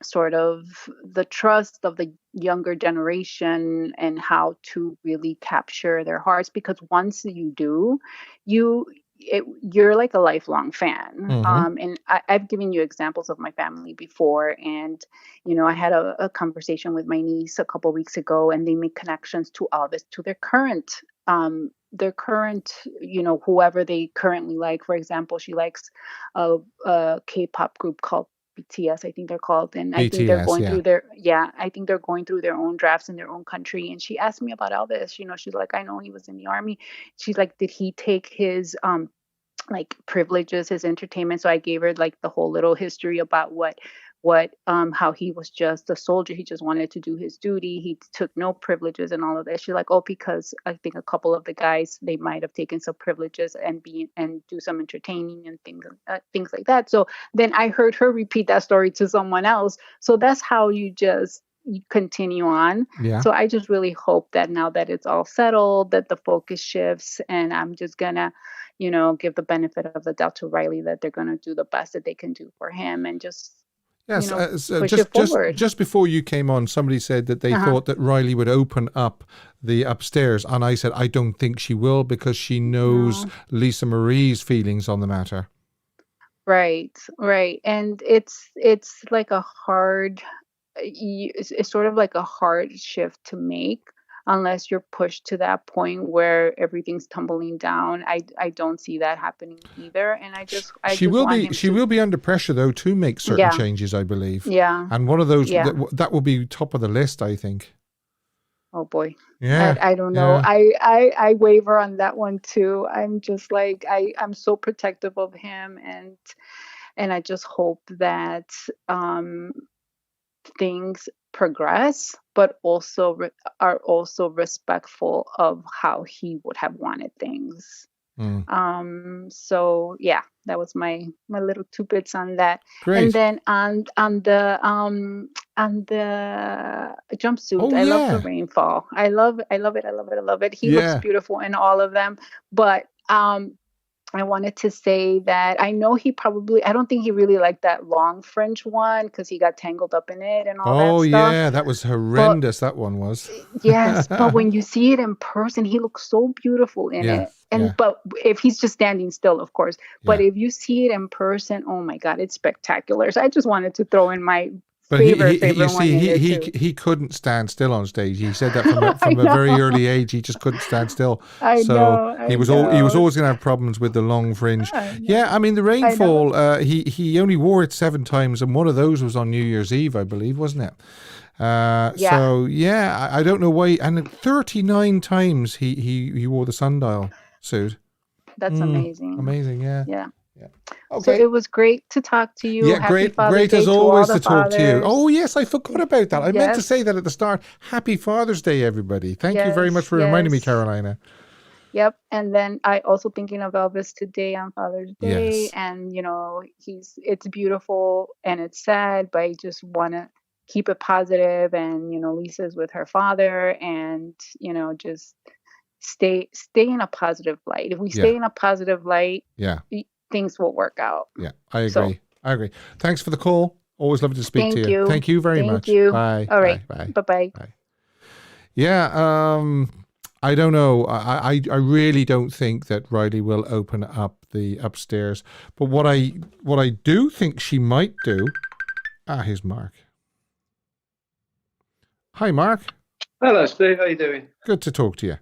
sort of the trust of the younger generation and how to really capture their hearts, because once you do, you're like a lifelong fan. And I've given you examples of my family before, and I had a conversation with my niece a couple of weeks ago, and they make connections to Elvis, to their current whoever they currently like. For example, she likes a K-pop group called BTS, I think they're called, and I think they're going through I think they're going through their own drafts in their own country. And she asked me about Elvis. She's like, I know he was in the army. She's like, did he take his privileges, his entertainment? So I gave her like the whole little history about how he was just a soldier. He just wanted to do his duty. He took no privileges and all of that. She's like, because I think a couple of the guys, they might have taken some privileges and do some entertaining and things like that. So then I heard her repeat that story to someone else. So that's how you continue on. Yeah. So I just really hope that now that it's all settled, that the focus shifts, and I'm just gonna give the benefit of the doubt to Riley that they're gonna do the best that they can do for him, and just yes, push it forward. Just before you came on, somebody said that they thought that Riley would open up the upstairs, and I said I don't think she will because she knows Lisa Marie's feelings on the matter. Right, right. And it's like a hard, it's sort of like a hard shift to make unless you're pushed to that point where everything's tumbling down. I don't see that happening either. And I just want him She to, will be under pressure though to make certain yeah, changes, I believe. yeah, And one of those yeah. that will be top of the list, I think. Oh boy. Yeah. I don't know. Yeah. I waver on that one too. I'm just like I'm so protective of him, and I just hope that things progress, but also are also respectful of how he would have wanted things. So yeah, that was my little 2 bits on that. Great. And then on the jumpsuit, Oh, I love yeah. the rainfall. I love it. He Yeah. looks beautiful in all of them, but I wanted to say that I know I don't think he really liked that long fringe one because he got tangled up in it and all that stuff. Yeah, that was horrendous, that one was. Yes, but when you see it in person, he looks so beautiful in it. And but if he's just standing still, of course. But if you see it in person, oh my God, it's spectacular. So I just wanted to throw in my favorite one. He couldn't stand still on stage. He said that from a very early age. He just couldn't stand still. I know. He was always going to have problems with the long fringe. Yeah, I mean the rainfall. He only wore it 7 times, and one of those was on New Year's Eve, I believe, wasn't it? So yeah, I don't know why. And 39 times he wore the sundial suit. That's amazing. Amazing, yeah. Yeah. Okay. So it was great to talk to you. Yeah, Happy Father's great Day as to always all to the talk to you. fathers. Oh yes, I forgot about that. I meant to Yes. say that at the start. Happy Father's Day, everybody. Thank you very much for reminding me, Carolina. Yep. And then I also thinking of Elvis today on Father's Day. Yes. And, it's beautiful and it's sad, but I just want to keep it positive. And, Lisa's with her father and, just stay in a positive light. If we stay in a positive light, things will work out. Yeah, I agree. Thanks for the call. Always lovely to speak to you. You. Thank you very much. Thank you. Bye. All right. Bye. Bye-bye. Bye. Yeah, I don't know. I really don't think that Riley will open up the upstairs. But what I do think she might do. Here's Mark. Hi, Mark. Hello, Steve. How you doing? Good to talk to you.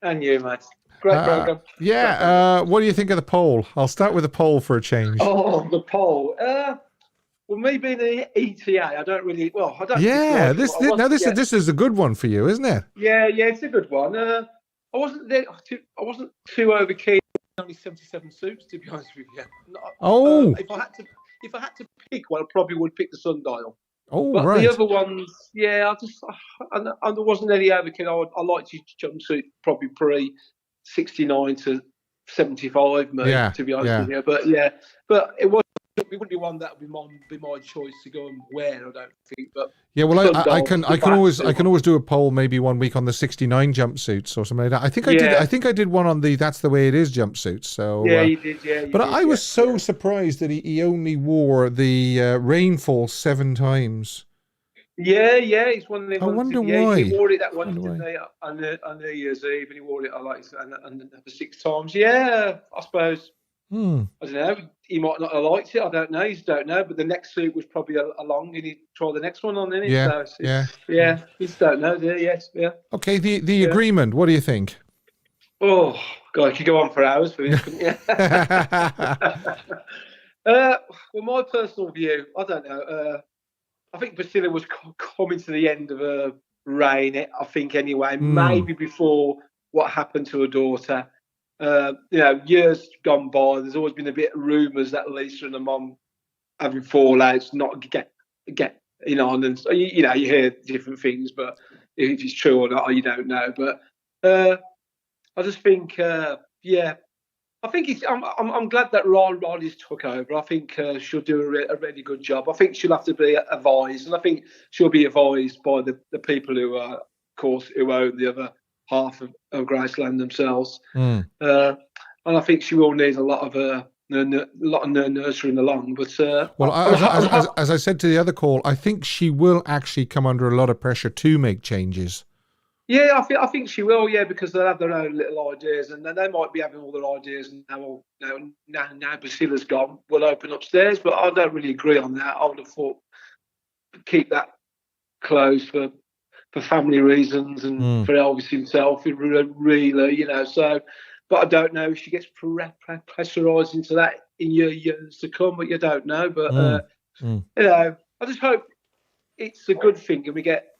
And you, mate. Great program. Yeah. What do you think of the poll? I'll start with the poll for a change. Oh, the poll. Well, me being an ETA, I don't really. Well, I don't. Yeah. This is a good one for you, isn't it? Yeah. It's a good one. I wasn't too over keen. Only 77 suits, to be honest with you. If I had to pick one, I probably would pick the sundial. Oh, but right. The other ones, I there wasn't any overkill. I liked his jumpsuit probably pre-69 to 75, to be honest with you. But it wouldn't be one that would be my choice to go and wear, I don't think. But yeah, well, I can always do a poll maybe one week on the 69 jumpsuits or something like that. I think I did one on the That's the Way It Is jumpsuits. So you did. But I was so surprised that he only wore the rainfall 7 times. Yeah, it's one of them. I wonder why. He wore it that one day on New Year's Eve, and he wore it and the 6 times. Yeah, I suppose. I don't know. He might not have liked it. I don't know. You just don't know. But the next suit was probably a long, and he tried the next one on, didn't he? Yeah, You just don't know, do you? Yes, yeah. Okay, the agreement. What do you think? Oh God, you could go on for hours for this, couldn't you? Well, my personal view, I don't know. I think Priscilla was coming to the end of her reign. I think anyway, maybe before what happened to her daughter. Years gone by, there's always been a bit of rumours that Lisa and her mum having fallouts, not getting on, and you hear different things, but if it's true or not, you don't know. But I just think, I think I'm glad that Riley's took over. I think she'll do a really good job. I think she'll have to be advised, and I think she'll be advised by the people who are, of course, who own the other half of Graceland themselves, and I think she will need a lot of nurturing along. But as I said to the other call, I think she will actually come under a lot of pressure to make changes. Yeah, I think she will. Yeah, because they'll have their own little ideas, and then they might be having all their ideas. And now Priscilla's gone, we'll open upstairs. But I don't really agree on that. I would have thought keep that closed for family reasons and for Elvis himself. Really, So, but I don't know if she gets pressurised into that in years to come. But you don't know. But I just hope it's a good thing, and we get.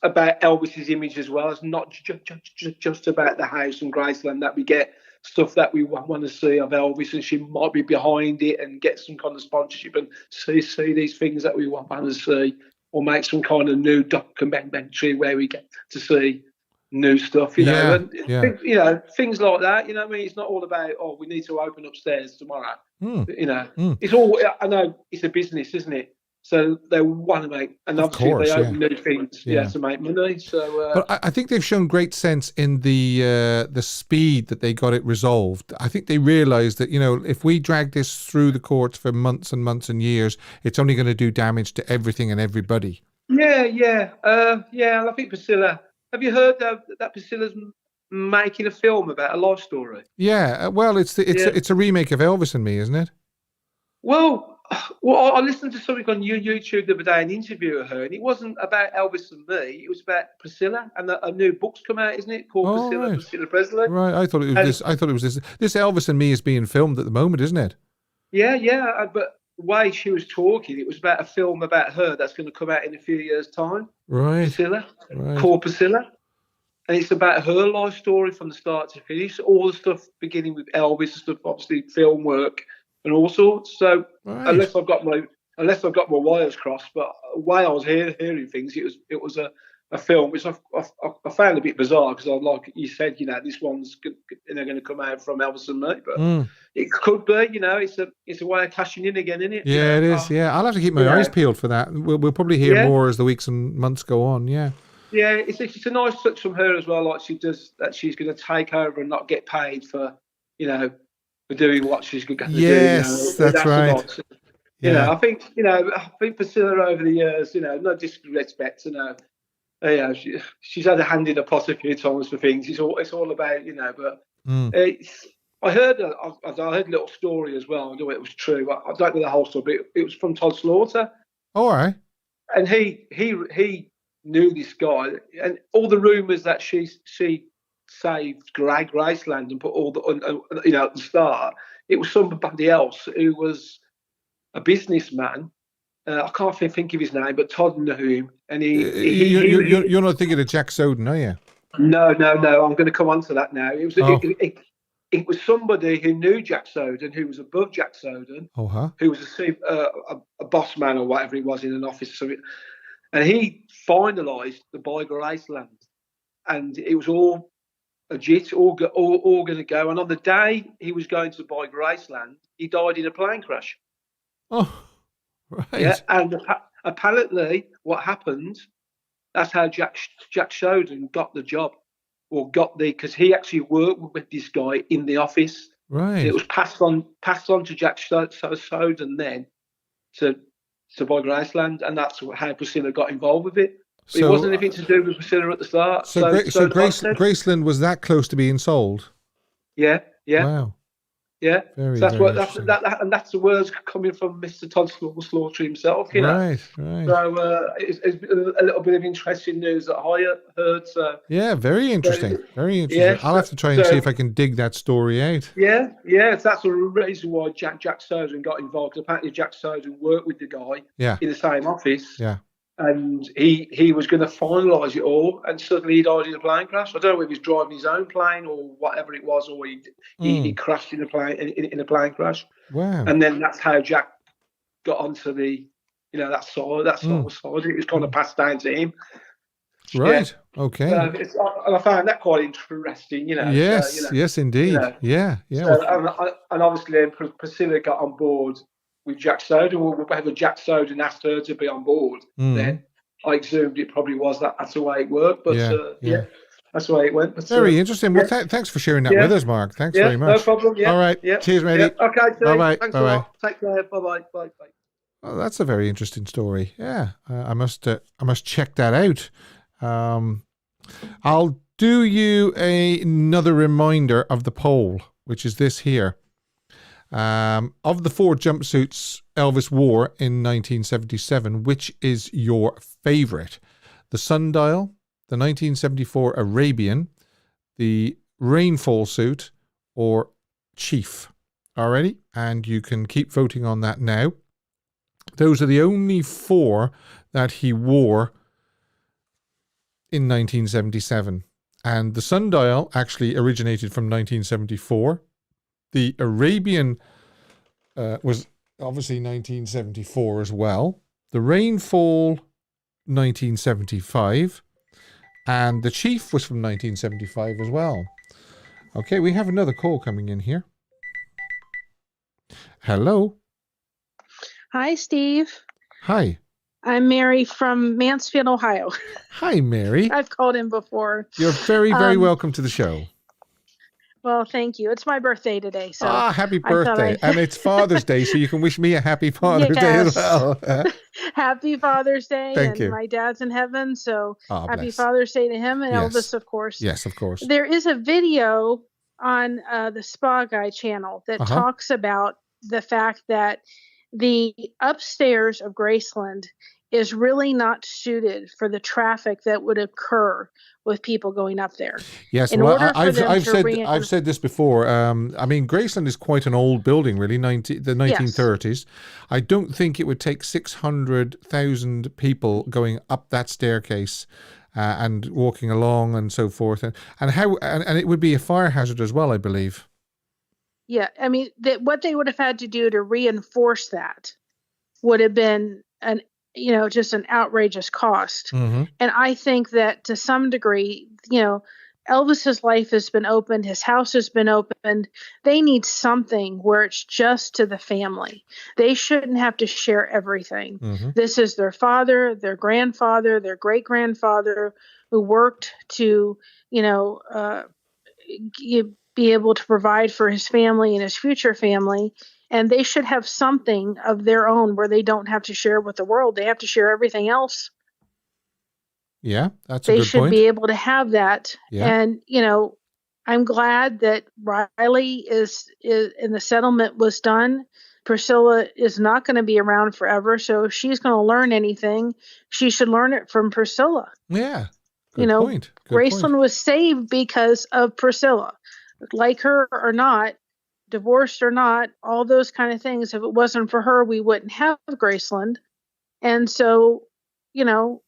About Elvis's image as well. It's not just about the house and Graceland, that we get stuff that we want to see of Elvis, and she might be behind it and get some kind of sponsorship and see these things that we want to see, or make some kind of new documentary where we get to see new stuff, things like that. I mean, it's not all about we need to open upstairs tomorrow. It's all. I know it's a business, isn't it? So they want to make, and obviously they open new things, to make money. So, but I think they've shown great sense in the speed that they got it resolved. I think they realised that if we drag this through the courts for months and months and years, it's only going to do damage to everything and everybody. Yeah. I think Priscilla. Have you heard that Priscilla's making a film about a life story? Yeah. Well, it's a remake of Elvis and Me, isn't it? Well, I listened to something on YouTube the other day, an interview of her, and it wasn't about Elvis and Me. It was about Priscilla, and a new book's come out, isn't it? Called Priscilla Presley. Right. I thought it was this. This Elvis and Me is being filmed at the moment, isn't it? Yeah. But the way she was talking, it was about a film about her that's going to come out in a few years' time. Right. Priscilla, called Priscilla, and it's about her life story from the start to finish. All the stuff beginning with Elvis, stuff obviously film work. And all sorts. So unless I've got my wires crossed, but the way I was hearing things, it was a film which I found a bit bizarre, because like you said, this one's going to come out from Elvis and Me, but it could be, it's a way of cashing in again, isn't it? Yeah, it is. Yeah, I'll have to keep my eyes peeled for that. We'll probably hear more as the weeks and months go on. Yeah. Yeah, it's a nice touch from her as well. Like she does that, she's going to take over and not get paid for for doing what she's going to do. Yes, that's right. I think Priscilla over the years, no disrespect, she's had a hand in a pot a few times for things. It's all about, but I heard a little story as well. I don't know if it was true. I don't know the whole story, but it was from Todd Slaughter. All right. And he knew this guy, and all the rumours that she saved Graceland and put all the at the start, it was somebody else who was a businessman. I can't think of his name, but Todd knew him, and you're not thinking of Jack Soden, are you? No. I'm going to come on to that now. It was somebody who knew Jack Soden, who was above Jack Soden, who was a boss man or whatever he was in an office, and he finalised the Buy Graceland, and it was all legit, all going to go. And on the day he was going to buy Graceland, he died in a plane crash. Oh, right. Yeah, and apparently what happened, that's how Jack Soden got the job, or because he actually worked with this guy in the office. Right. It was passed on to Jack Soden then to buy Graceland, and that's how Priscilla got involved with it. But it wasn't anything to do with Priscilla at the start. So Graceland was that close to being sold? Yeah. Wow. Yeah. Very, so very that's the words coming from Mr. Todd Slaughter himself. Right. So it's a little bit of interesting news that I heard. So yeah, very interesting. Very interesting. Yeah, I'll have to try and see if I can dig that story out. Yeah. So that's the reason why Jack Soden got involved. Because apparently Jack Soden worked with the guy in the same office. Yeah. And he was going to finalise it all, and suddenly he died in a plane crash. I don't know if he was driving his own plane or whatever it was, or he crashed in a plane crash. Wow! And then that's how Jack got onto the that side. It was kind of passed down to him. Right. Yeah. Okay. And I found that quite interesting. Yes. Yes, indeed. Yeah. So, and obviously then Priscilla got on board with Jack Soden, or whether Jack Soden asked her to be on board, then I assumed it probably was that's the way it worked. But that's the way it went. But, very interesting. Well, thanks for sharing that with us, Mark. Thanks very much. No problem. Yeah. All right. Yeah. Cheers, matey. Yeah. Okay. Bye-bye. Thanks a lot. Take care. Bye. Oh, that's a very interesting story. Yeah, I must check that out. I'll do you another reminder of the poll, which is this here. Of the 4 jumpsuits Elvis wore in 1977, which is your favorite? The Sundial, the 1974 Arabian, the Rainfall suit, or Chief? Alrighty, and you can keep voting on that now. Those are the only 4 that he wore in 1977. And the Sundial actually originated from 1974. The Arabian was obviously 1974 as well. The Rainfall, 1975. And the Chief was from 1975 as well. Okay, we have another call coming in here. Hello. Hi, Steve. Hi. I'm Mary from Mansfield, Ohio. Hi, Mary. I've called in before. You're very, very welcome to the show. Well, thank you. It's my birthday today. So happy birthday. And it's Father's Day, so you can wish me a happy Father's Day as well. Happy Father's Day. Thank you. My dad's in heaven, so happy bless. Father's Day to him and Yes. Elvis, of course. Yes, of course. There is a video on the Spa Guy channel that talks about the fact that the upstairs of Graceland is really not suited for the traffic that would occur with people going up there. Yes, In well, order for them I've to said bring it- I've said this before. I mean, Graceland is quite an old building, really, the 1930s. I don't think it would take 600,000 people going up that staircase and walking along and so forth, and it would be a fire hazard as well, I believe. Yeah, I mean, what they would have had to do to reinforce that would have been just an outrageous cost. Mm-hmm. And I think that to some degree, Elvis's life has been opened, his house has been opened. They need something where it's just to the family. They shouldn't have to share everything. Mm-hmm. This is their father, their grandfather, their great-grandfather who worked to, be able to provide for his family and his future family. And they should have something of their own where they don't have to share with the world. They have to share everything else. Yeah, that's a good They should point. be able to have that. Yeah. And, I'm glad that Riley is and the settlement was done. Priscilla is not going to be around forever. So if she's going to learn anything, she should learn it from Priscilla. Yeah. Good point. Good Graceland point. was saved because of Priscilla. Like her or not, divorced or not, all those kind of things. If it wasn't for her, we wouldn't have Graceland. And so,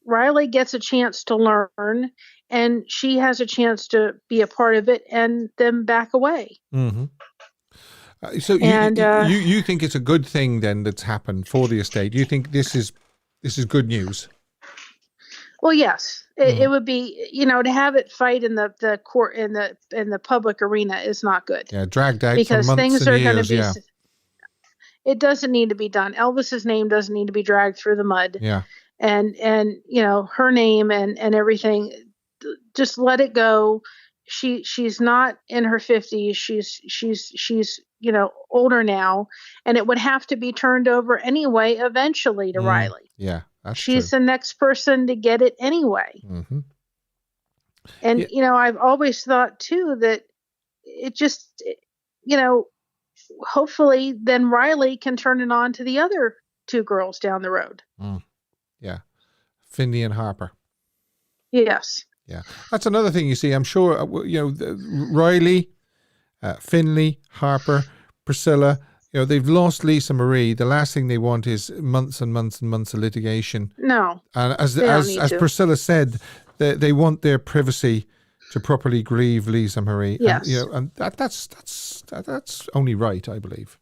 Riley gets a chance to learn, and she has a chance to be a part of it and then back away. Mm-hmm. So you think it's a good thing then that's happened for the estate? You think this is good news? Well, yes, it would be, to have it fight in the court in the public arena is not good. Yeah, dragged out because for months things and are years. going to be. Yeah. It doesn't need to be done. Elvis's name doesn't need to be dragged through the mud. Yeah. And her name and everything. Just let it go. She's not in her 50s. She's older now, and it would have to be turned over anyway eventually to Riley. Yeah. She's the next person to get it anyway. Mm-hmm. And, I've always thought, too, that it just, hopefully then Riley can turn it on to the other 2 girls down the road. Yeah. Finley and Harper. Yes. Yeah. That's another thing you see. I'm sure, Riley, Finley, Harper, Priscilla, they've lost Lisa Marie. The last thing they want is months and months and months of litigation. No. And as Priscilla said, they want their privacy to properly grieve Lisa Marie. Yes. And that's only right, I believe.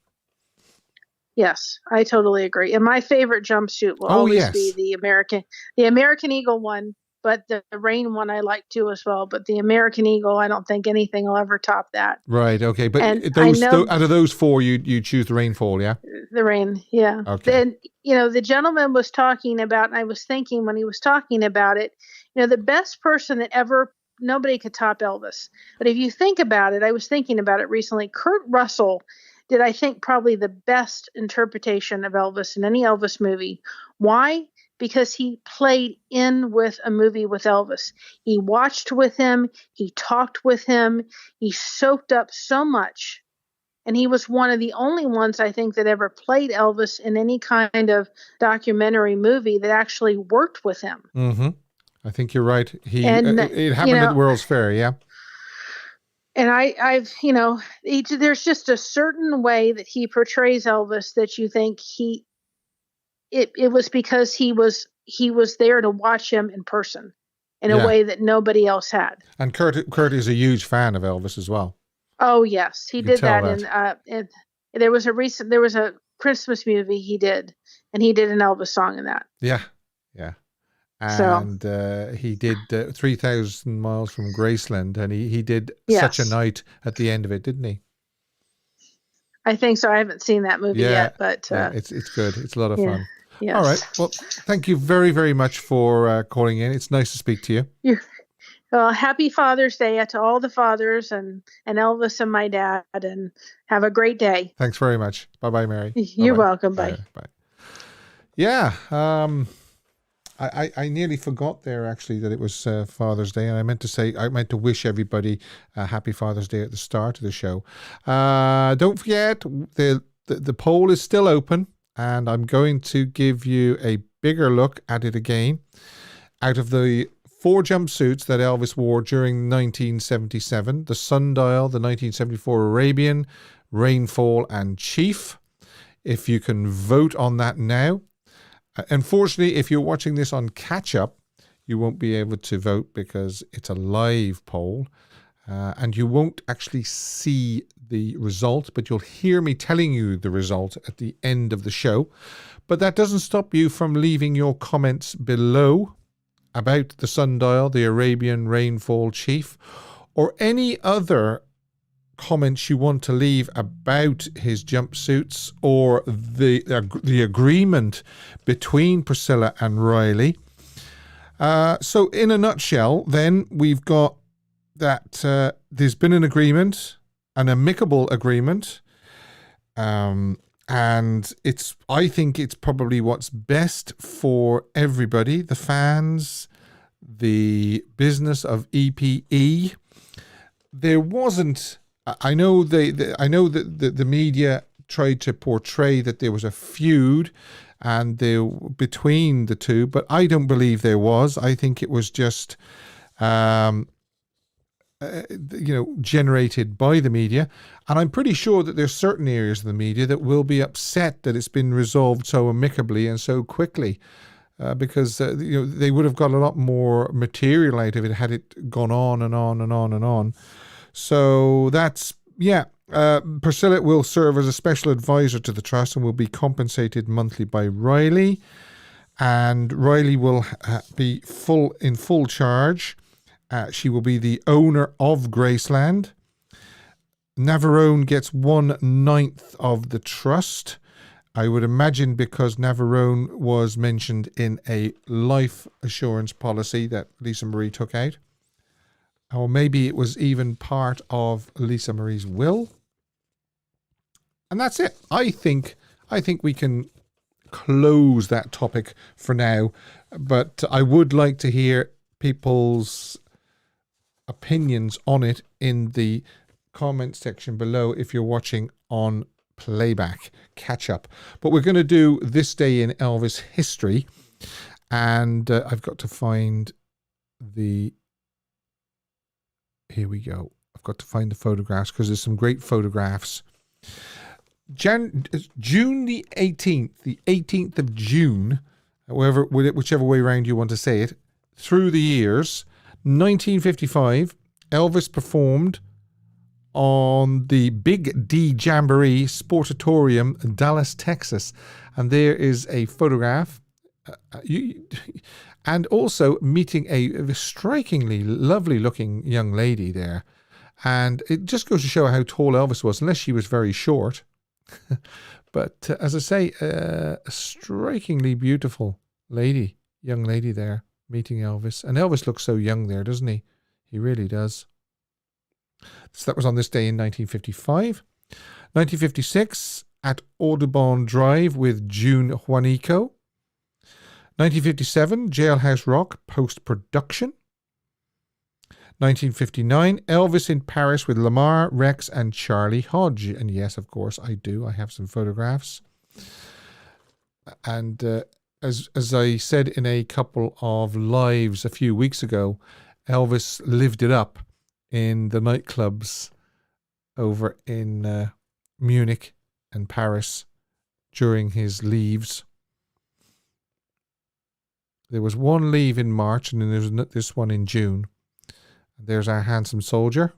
Yes, I totally agree. And my favorite jumpsuit will always be the American Eagle one, but the Rain one I like too as well. But the American Eagle, I don't think anything will ever top that. Right. Okay. But out of those 4, you choose the Rainfall, yeah? The Rain, yeah. Okay. Then the gentleman was talking about, and I was thinking when he was talking about it, the best person that ever. Nobody could top Elvis. But if you think about it, I was thinking about it recently. Kurt Russell did, I think, probably the best interpretation of Elvis in any Elvis movie. Why? because he played in with a movie with Elvis. He watched with him. He talked with him. He soaked up so much. And he was one of the only ones, I think, that ever played Elvis in any kind of documentary movie that actually worked with him. Mm-hmm. I think you're right. It happened at the World's Fair, yeah. And I've there's just a certain way that he portrays Elvis that you think it was because he was there to watch him in person in a way that nobody else had. And Kurt is a huge fan of Elvis as well. Oh yes, he did that. And there was a Christmas movie he did, and he did an Elvis song in that. Yeah. And he did 3,000 Miles from Graceland, and he did Such a Night at the end of it, didn't he? I think so. I haven't seen that movie yet, but it's good. It's a lot of fun. Yes. All right. Well, thank you very, very much for calling in. It's nice to speak to you. Happy Father's Day to all the fathers and Elvis and my dad, and have a great day. Thanks very much. Bye-bye, Mary. You're welcome. Bye. Bye. Yeah. I nearly forgot there actually that it was Father's Day, and I meant to wish everybody a happy Father's Day at the start of the show. Don't forget the poll is still open, and I'm going to give you a bigger look at it again. Out of the 4 jumpsuits that Elvis wore during 1977, the Sundial, the 1974 Arabian, Rainfall, and Chief. If you can vote on that now. Unfortunately, if you're watching this on catch-up, you won't be able to vote because it's a live poll, and you won't actually see the result, but you'll hear me telling you the result at the end of the show. But that doesn't stop you from leaving your comments below about the Sundial, the Arabian, Rainfall, Chief, or any other comments you want to leave about his jumpsuits or the agreement between Priscilla and Riley. So in a nutshell, then we've got that there's been an agreement, an amicable agreement, and I think it's probably what's best for everybody, the fans, the business of EPE. There wasn't. I know that the media tried to portray that there was a feud between the two, but I don't believe there was. I think it was just, generated by the media, and I'm pretty sure that there's certain areas of the media that will be upset that it's been resolved so amicably and so quickly, because they would have got a lot more material out of it had it gone on and on and on and on. So that's, Priscilla will serve as a special advisor to the trust and will be compensated monthly by Riley. And Riley will be in full charge. She will be the owner of Graceland. Navarone gets 1/9 of the trust. I would imagine because Navarone was mentioned in a life assurance policy that Lisa Marie took out. Or maybe it was even part of Lisa Marie's will. And that's it. I think we can close that topic for now. But I would like to hear people's opinions on it in the comment section below if you're watching on playback, catch up. But we're going to do This Day in Elvis History. And I've got to find here we go. I've got to find the photographs because there's some great photographs. June the 18th, the 18th of June, whichever way around you want to say it, through the years, 1955, Elvis performed on the Big D Jamboree Sportatorium, Dallas, Texas. And there is a photograph. And also meeting a strikingly lovely looking young lady there. And it just goes to show how tall Elvis was, unless she was very short. But as I say, a strikingly beautiful young lady there meeting Elvis. And Elvis looks so young there, doesn't he? He really does. So that was on this day in 1955. 1956 at Audubon Drive with June Juanico. 1957, Jailhouse Rock, post-production. 1959, Elvis in Paris with Lamar, Rex, and Charlie Hodge. And yes, of course, I do. I have some photographs. And as I said in a couple of lives a few weeks ago, Elvis lived it up in the nightclubs over in Munich and Paris during his leaves. There was one leave in March, and then there's this one in June. There's our handsome soldier.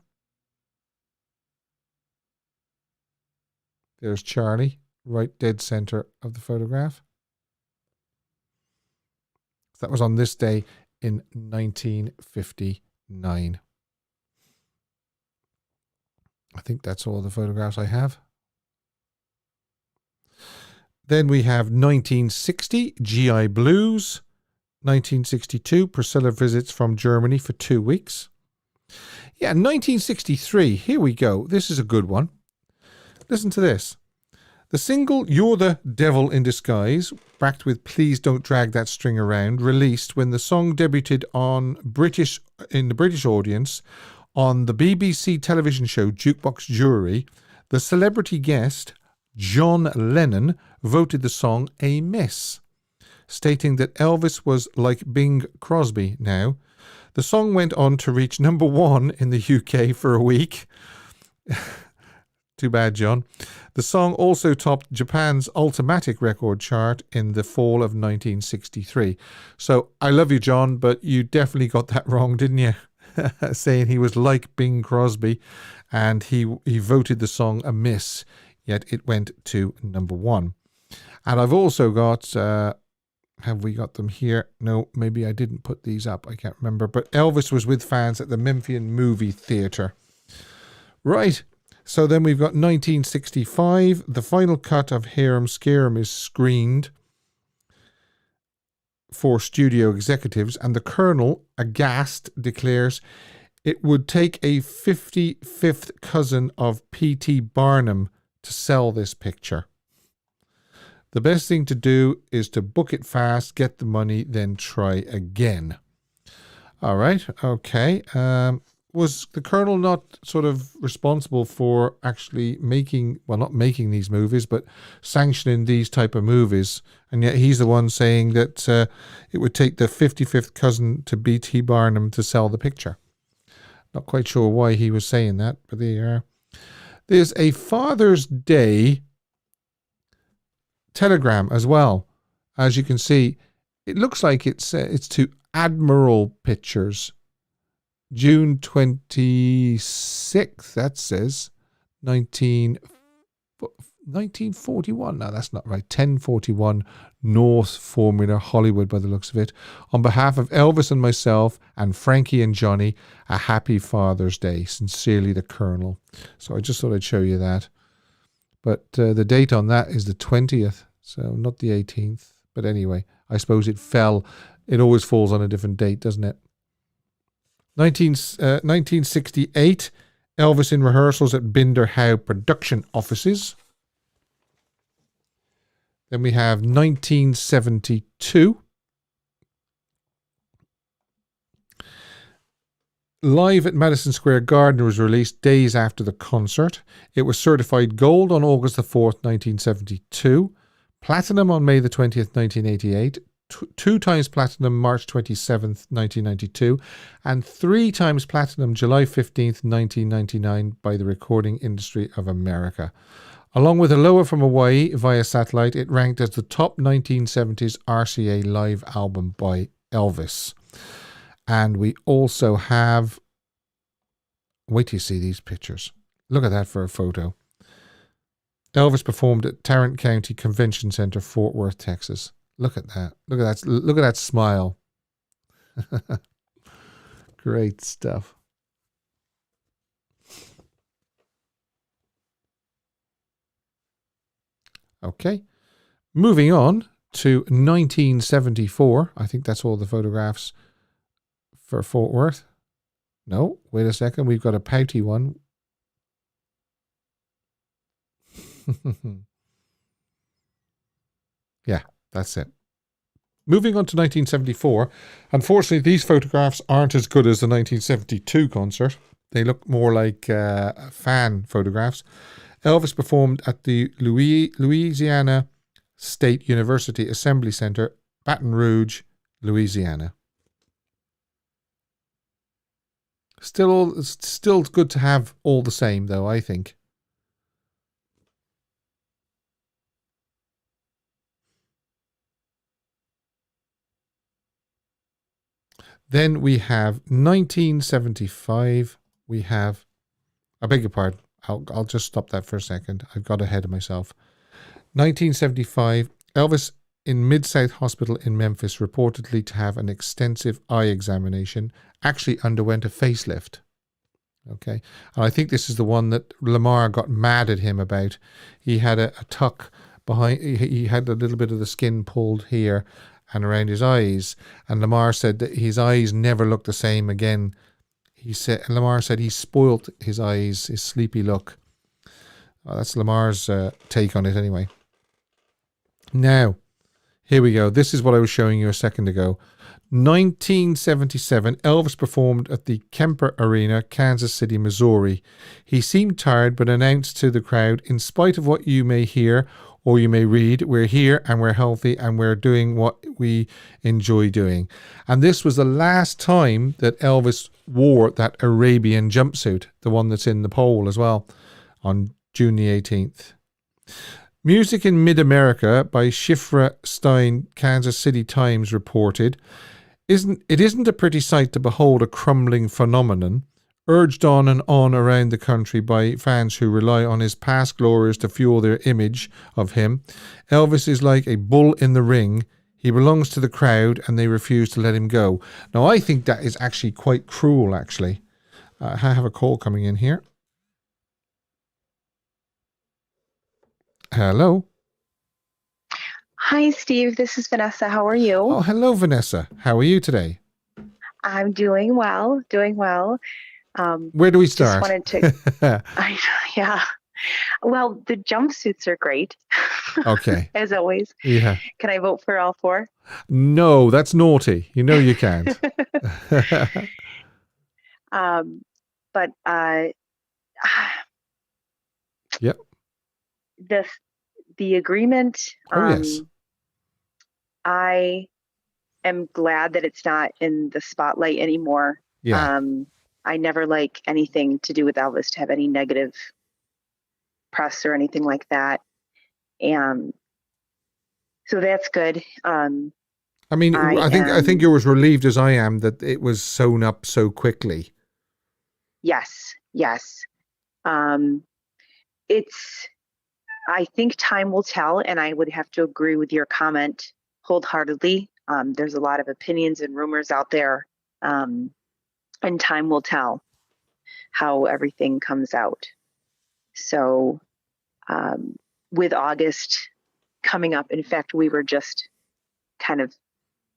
There's Charlie, right dead center of the photograph. That was on this day in 1959. I think that's all the photographs I have. Then we have 1960, GI Blues. 1962, Priscilla visits from Germany for 2 weeks. Yeah, 1963, here we go. This is a good one. Listen to this. The single You're the Devil in Disguise, backed with Please Don't Drag That String Around, released when the song debuted in the British audience on the BBC television show Jukebox Jury. The celebrity guest, John Lennon, voted the song a miss, stating that Elvis was like Bing Crosby now. The song went on to reach number 1 in the UK for a week. Too bad, John. The song also topped Japan's Ultimatic record chart in the fall of 1963. So, I love you, John, but you definitely got that wrong, didn't you? Saying he was like Bing Crosby, and he voted the song a miss, yet it went to number 1. And I've also got... have we got them here? No, maybe I didn't put these up. I can't remember. But Elvis was with fans at the Memphian Movie Theatre. Right. So then we've got 1965. The final cut of Harem Scarum is screened for studio executives. And the Colonel, aghast, declares it would take a 55th cousin of P.T. Barnum to sell this picture. The best thing to do is to book it fast, get the money, then try again. All right, okay. Was the Colonel not sort of responsible for actually not making these movies, but sanctioning these type of movies? And yet he's the one saying that it would take the 55th cousin to B.T. Barnum to sell the picture. Not quite sure why he was saying that, but there you are. There's a Father's Day telegram as well. As you can see, it looks like it's to Admiral Pictures, June 26th, that says 1941. No, that's not right. 1041 North Formula, Hollywood, by the looks of it. On behalf of Elvis and myself and Frankie and Johnny, a happy Father's Day. Sincerely, the Colonel. So I just thought I'd show you that. But the date on that is the 20th, so not the 18th. But anyway, I suppose it fell. It always falls on a different date, doesn't it? 1968, Elvis in rehearsals at Binder Howe production offices. Then we have 1972. Live at Madison Square Garden was released days after the concert. It was certified gold on August the 4th, 1972. Platinum on May the 20th, 1988. 2 times platinum March 27th, 1992. And 3 times platinum July 15th, 1999 by the Recording Industry of America. Along with Aloha from Hawaii via satellite, it ranked as the top 1970s RCA live album by Elvis. And we also have... Wait till you see these pictures. Look at that for a photo. Elvis performed at Tarrant County Convention Center, Fort Worth, Texas. Look at that. Look at that. Look at that smile. Great stuff. Okay. Moving on to 1974. I think that's all the photographs for Fort Worth. No, wait a second. We've got a pouty one. Yeah, that's it. Moving on to 1974. Unfortunately, these photographs aren't as good as the 1972 concert. They look more like fan photographs. Elvis performed at the Louisiana State University Assembly Center, Baton Rouge, Louisiana. Still good to have all the same, though, I think. Then we have 1975. We have, I beg your pardon, I'll just stop that for a second. I've got ahead of myself. 1975, Elvis in Mid-South Hospital in Memphis reportedly to have an extensive eye examination, actually underwent a facelift. Okay. And I think this is the one that Lamar got mad at him about. He had a tuck behind, he had a little bit of the skin pulled here and around his eyes. And Lamar said that his eyes never looked the same again. Lamar said he spoilt his eyes, his sleepy look. That's Lamar's take on it anyway. Now, here we go. This is what I was showing you a second ago. 1977, Elvis performed at the Kemper Arena, Kansas City, Missouri. He seemed tired but announced to the crowd, in spite of what you may hear or you may read, we're here and we're healthy and we're doing what we enjoy doing. And this was the last time that Elvis wore that Arabian jumpsuit, the one that's in the poll as well, on June the 18th. Music in Mid-America by Shifra Stein, Kansas City Times reported, it isn't a pretty sight to behold a crumbling phenomenon, urged on and on around the country by fans who rely on his past glories to fuel their image of him. Elvis is like a bull in the ring. He belongs to the crowd and they refuse to let him go. Now, I think that is actually quite cruel, actually. I have a call coming in here. Hello. Hi, Steve. This is Vanessa. How are you? Oh, hello, Vanessa. How are you today? I'm doing well. Where do we start? Just wanted to. Yeah. Well, the jumpsuits are great. Okay. As always. Yeah. Can I vote for all four? No, that's naughty. You know you can't. But yep. The agreement. Yes. I am glad that it's not in the spotlight anymore. Yeah. I never like anything to do with Elvis to have any negative press or anything like that. And so that's good. I think you're as relieved as I am that it was sewn up so quickly. Yes. I think time will tell, and I would have to agree with your comment wholeheartedly. There's a lot of opinions and rumors out there, and time will tell how everything comes out. So with August coming up, in fact, we were just kind of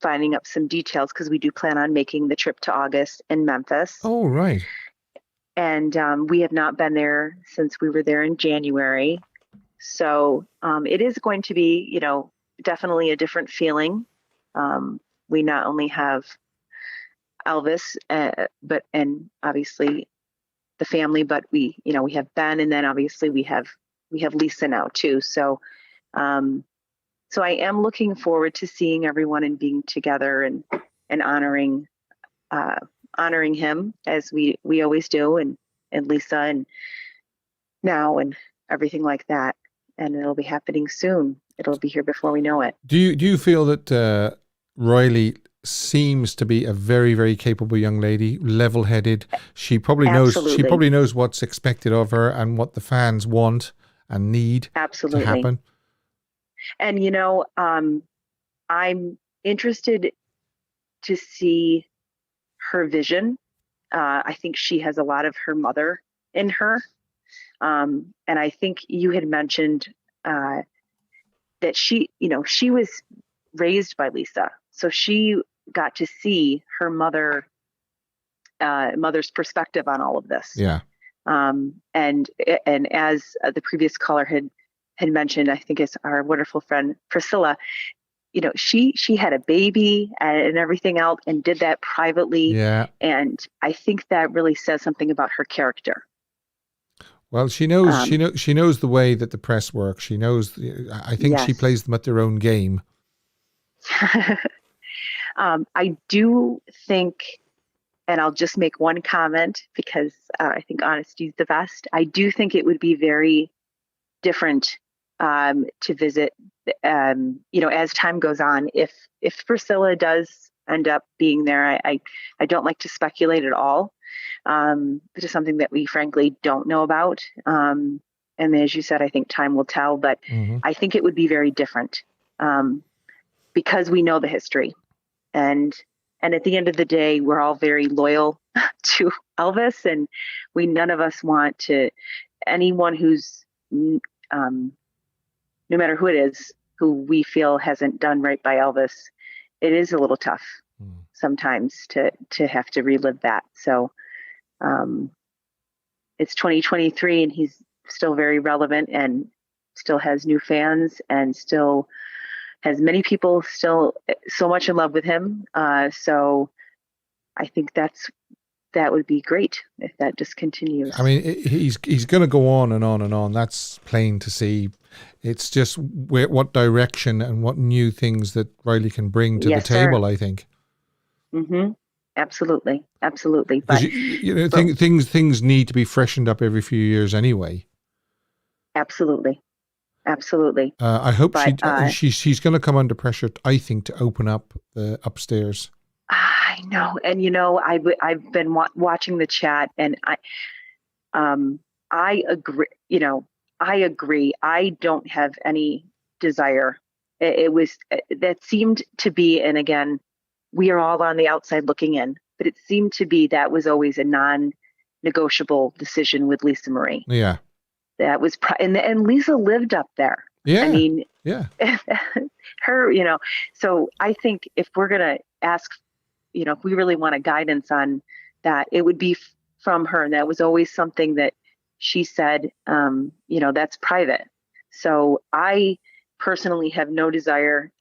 finding up some details because we do plan on making the trip to August in Memphis. Oh, right. And we have not been there since we were there in January. So it is going to be, definitely a different feeling. We not only have Elvis, and obviously the family, but we have Ben, and then obviously we have Lisa now too. So I am looking forward to seeing everyone and being together and honoring him as we always do, and Lisa and now and everything like that. And it'll be happening soon. It'll be here before we know it. Do you feel that Riley seems to be a very, very capable young lady, level-headed? She probably knows what's expected of her and what the fans want and need to happen. And I'm interested to see her vision. I think she has a lot of her mother in her. And I think you had mentioned that she was raised by Lisa. So she got to see her mother's perspective on all of this. Yeah. And as the previous caller had mentioned, I think it's our wonderful friend Priscilla, she had a baby and everything else and did that privately. Yeah. And I think that really says something about her character. Well, she knows she knows the way that the press works. She knows. I think she plays them at their own game. I do think, and I'll just make one comment because I think honesty is the best. I do think it would be very different to visit, as time goes on. If Priscilla does end up being there, I don't like to speculate at all. It is something that we frankly don't know about. And as you said, I think time will tell, but I think it would be very different because we know the history. And at the end of the day, we're all very loyal to Elvis, and none of us want to, anyone who's, no matter who it is, who we feel hasn't done right by Elvis, it is a little tough sometimes to have to relive that. So it's 2023 and he's still very relevant and still has new fans and still has many people still so much in love with him. So I think that would be great if that just continues. I mean, he's going to go on and on and on. That's plain to see. It's just what direction and what new things that Riley can bring to the table, sir. I think. Mm-hmm. Absolutely. But things need to be freshened up every few years anyway. Absolutely. I hope she's going to come under pressure, I think, to open up the upstairs. I know, and I've been watching the chat, and I agree. I agree. I don't have any desire. That seemed to be, and again, we are all on the outside looking in, but it seemed to be that was always a non-negotiable decision with Lisa Marie. Yeah. That was, and Lisa lived up there. Yeah. I mean, yeah. Her, so I think if we're going to ask, if we really want a guidance on that, it would be from her. And that was always something that she said, that's private. So I personally have no desire,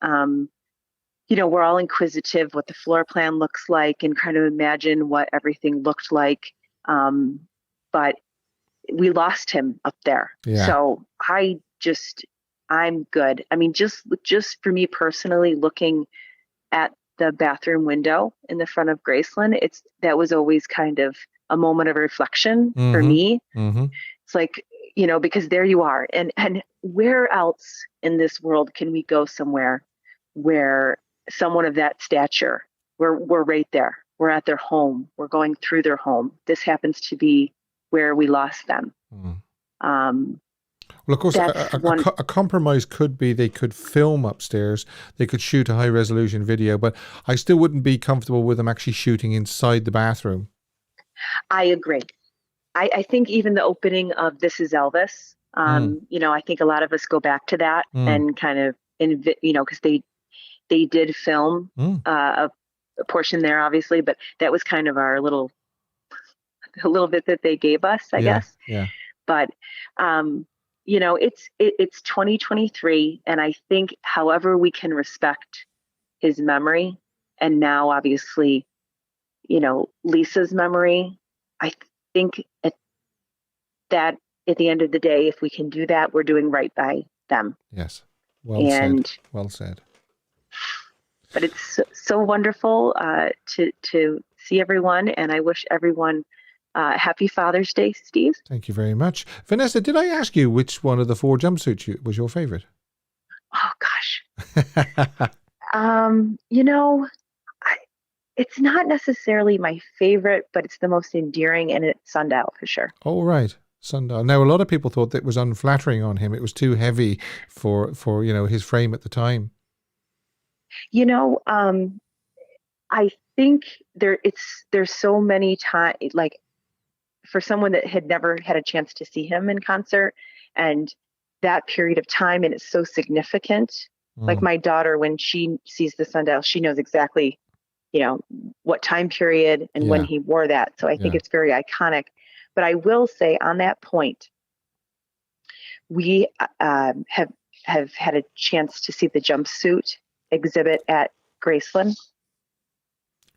we're all inquisitive what the floor plan looks like and kind of imagine what everything looked like. But we lost him up there. Yeah. So I'm good. I mean, just for me personally, looking at the bathroom window in the front of Graceland, that was always kind of a moment of reflection for me. Mm-hmm. It's like, because there you are. And where else in this world can we go somewhere where someone of that stature, we're right there. We're at their home. We're going through their home. This happens to be where we lost them. Well, of course, a compromise could be they could film upstairs, they could shoot a high-resolution video, but I still wouldn't be comfortable with them actually shooting inside the bathroom. I agree. I think even the opening of This Is Elvis, I think a lot of us go back to that and kind of, because they did film a portion there, obviously, but that was kind of our little bit that they gave us, I guess. Yeah. But, it's 2023. And I think however we can respect his memory, and now obviously, Lisa's memory, I think at the end of the day, if we can do that, we're doing right by them. Yes. Well said. But it's so wonderful to see everyone, and I wish everyone happy Father's Day, Steve. Thank you very much. Vanessa, did I ask you which one of the 4 jumpsuits was your favorite? Oh, gosh. It's not necessarily my favorite, but it's the most endearing, and it's Sundial for sure. Oh, right. Sundial. Now, a lot of people thought that was unflattering on him. It was too heavy for his frame at the time. I think there's so many times, like for someone that had never had a chance to see him in concert, and that period of time, and it's so significant. Like my daughter, when she sees the Sundial, she knows exactly, what time period and when he wore that. So I think it's very iconic. But I will say on that point, we have had a chance to see the jumpsuit exhibit at Graceland.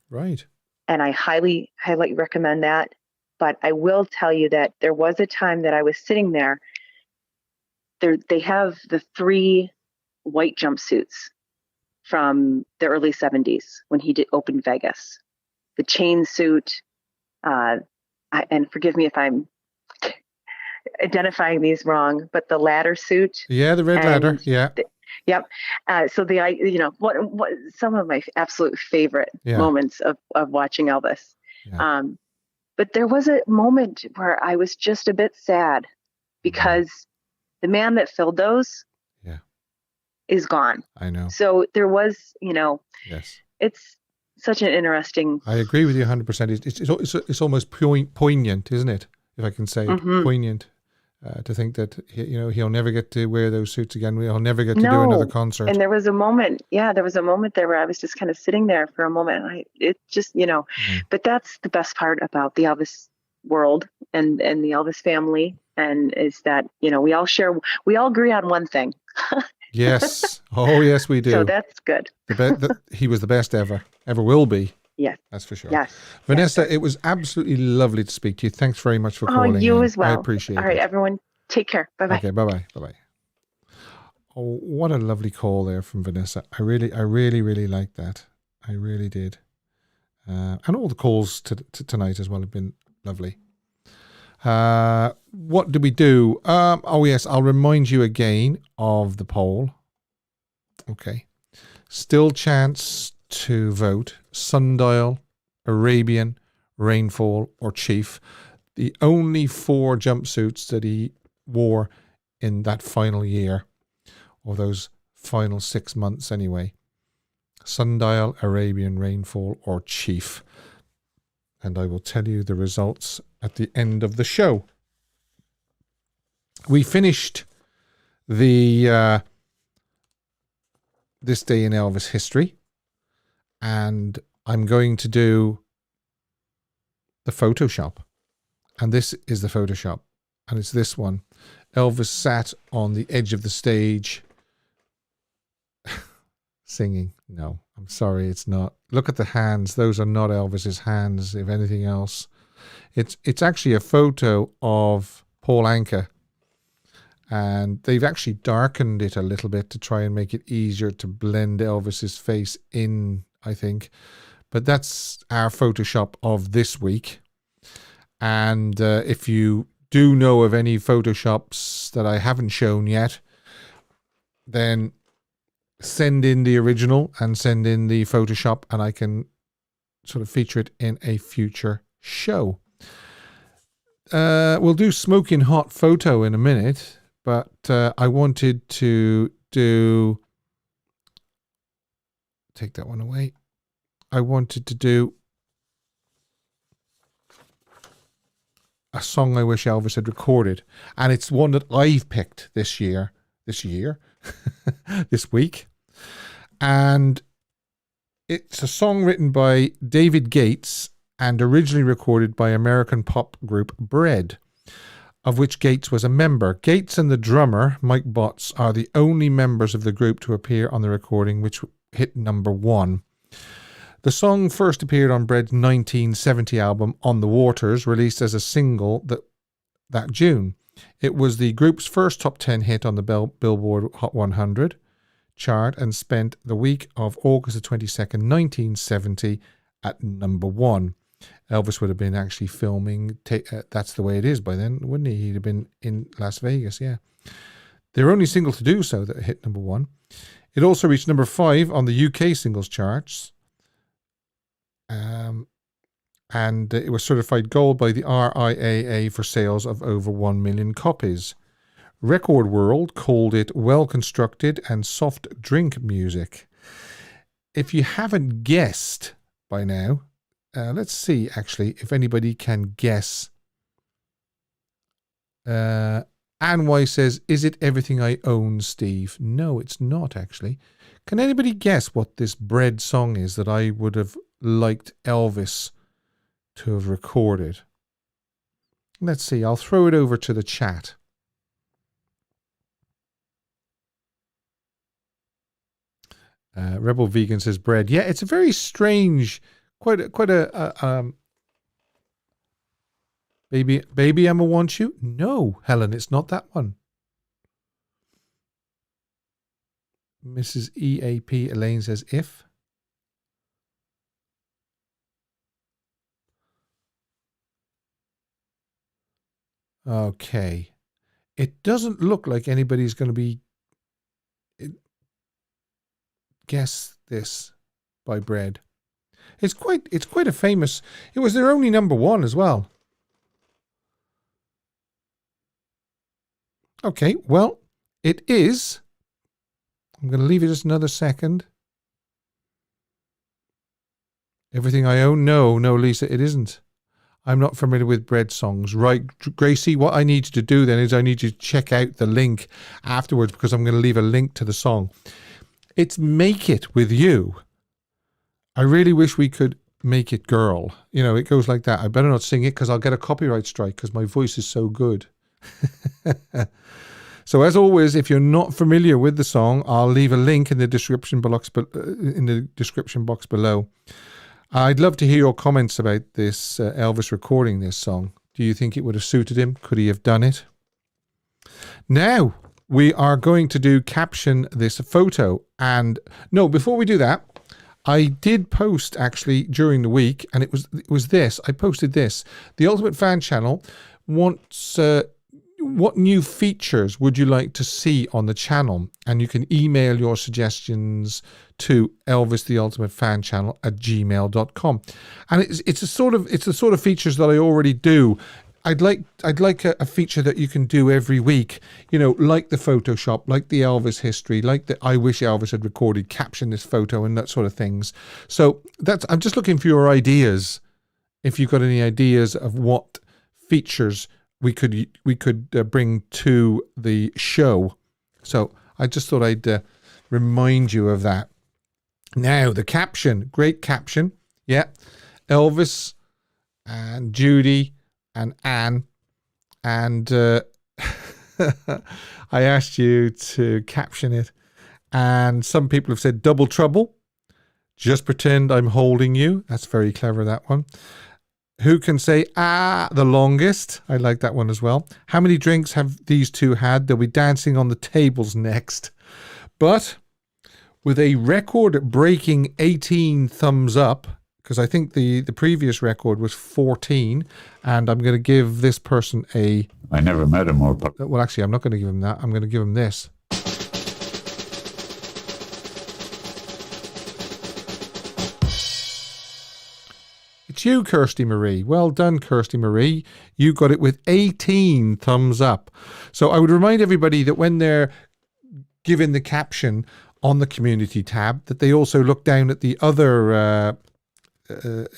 Right. And I highly recommend that. But I will tell you that there was a time that I was sitting there. They have the 3 white jumpsuits from the early 70s when he did open Vegas. The chain suit, and forgive me if I'm identifying these wrong, but the ladder suit. Yeah, the red ladder. Yeah. Yep. So what some of my absolute favorite moments of watching Elvis. Yeah. But there was a moment where I was just a bit sad because the man that filled those is gone. I know. So there was, yes, it's such an interesting. I agree with you 100%. It's almost poignant, isn't it? If I can say it, poignant. To think that he'll never get to wear those suits again. He'll never get to do another concert. And there was a moment there where I was just kind of sitting there for a moment. But that's the best part about the Elvis world and the Elvis family, and is that we all agree on one thing. Yes. Oh, yes, we do. So that's good. He was the best ever will be. Yes. That's for sure. Yes. Vanessa, it was absolutely lovely to speak to you. Thanks very much for calling. Oh, you in. as well. I appreciate it. All right, everyone. Take care. Bye-bye. Okay, bye-bye. Bye-bye. Oh, what a lovely call there from Vanessa. I really liked that. I really did. And all the calls tonight as well have been lovely. What do we do? Oh, yes, I'll remind you again of the poll. Okay. Still chance to vote. Sundial, Arabian, Rainfall, or Chief. The only 4 jumpsuits that he wore in that final year, or those final 6 months anyway. Sundial, Arabian, Rainfall, or Chief. And I will tell you the results at the end of the show. We finished the This Day in Elvis History, and I'm going to do the Photoshop. And this is the Photoshop, and it's this one. Elvis sat on the edge of the stage singing. No, I'm sorry, it's not. Look at the hands. Those are not Elvis's hands, if anything else. It's actually a photo of Paul Anka, and they've actually darkened it a little bit to try and make it easier to blend Elvis's face in, I think. But that's our Photoshop of this week. And if you do know of any Photoshops that I haven't shown yet, then send in the original and send in the Photoshop, and I can sort of feature it in a future show. We'll do Smoking Hot Photo in a minute, but I wanted to take that one away. I wanted to do a song I wish Elvis had recorded, and it's one that I've picked this week, and it's a song written by David Gates and originally recorded by American pop group Bread, of which Gates was a member. Gates and the drummer Mike Botts are the only members of the group to appear on the recording, which hit number 1. The song first appeared on Bread's 1970 album On the Waters, released as a single that June. It was the group's first top 10 hit on the Billboard Hot 100 chart and spent the week of August the 22nd, 1970 at number 1. Elvis would have been actually filming That's the Way It Is by then, wouldn't he? He'd have been in Las Vegas, yeah. Their only single to do so that hit number 1. It also reached number 5 on the UK singles charts. And it was certified gold by the RIAA for sales of over 1 million copies. Record World called it well-constructed and soft drink music. If you haven't guessed by now, let's see actually if anybody can guess. Anne Y says, "Is it Everything I Own, Steve?" No, it's not actually. Can anybody guess what this Bread song is that I would have liked Elvis to have recorded? Let's see, I'll throw it over to the chat. Rebel Vegan says bread. Yeah, it's a very strange, quite a baby Emma wants you. No, Helen, it's not that one. Mrs. EAP Elaine says if. Okay. It doesn't look like anybody's going to be guess this by bread. It's quite a famous. It was their only number one as well. Okay, well, it is. I'm going to leave it just another second. Everything I own? No, Lisa, it isn't. I'm not familiar with bread songs. Right, Gracie, what I need you to do then is I need you to check out the link afterwards because I'm going to leave a link to the song. It's Make It With You. I really wish we could make it girl. You know, it goes like that. I better not sing it because I'll get a copyright strike because my voice is so good. So as always, if you're not familiar with the song, I'll leave a link in the description box below. I'd love to hear your comments about this Elvis recording this song. Do you think it would have suited him? Could he have done it? Now we are going to caption this photo. And no, before we do that, I did post actually during the week, and it was this. I posted this. The Ultimate Fan Channel wants what new features would you like to see on the channel? And you can email your suggestions to elvistheultimatefan@gmail.com. And it's the sort of features that I already do. I'd like a feature that you can do every week, you know, like the Photoshop, like the Elvis history, like the I wish Elvis had recorded, caption this photo and that sort of things. So I'm just looking for your ideas. If you've got any ideas of what features we could bring to the show. So I just thought I'd remind you of that. Now the caption, great caption. Yeah. Elvis and Judy and Anne, and I asked you to caption it, and some people have said double trouble. Just pretend I'm holding you. That's very clever, that one. Who can say the longest? I like that one as well. How many drinks have these two had? They'll be dancing on the tables next. But with a record-breaking 18 thumbs up, because I think the previous record was 14, and I'm going to give this person a... I never met him more... Well, actually, I'm not going to give him that. I'm going to give him this. It's you, Kirsty Marie. Well done, Kirsty Marie. You got it with 18 thumbs up. So I would remind everybody that when they're giving the caption on the community tab, that they also look down at the other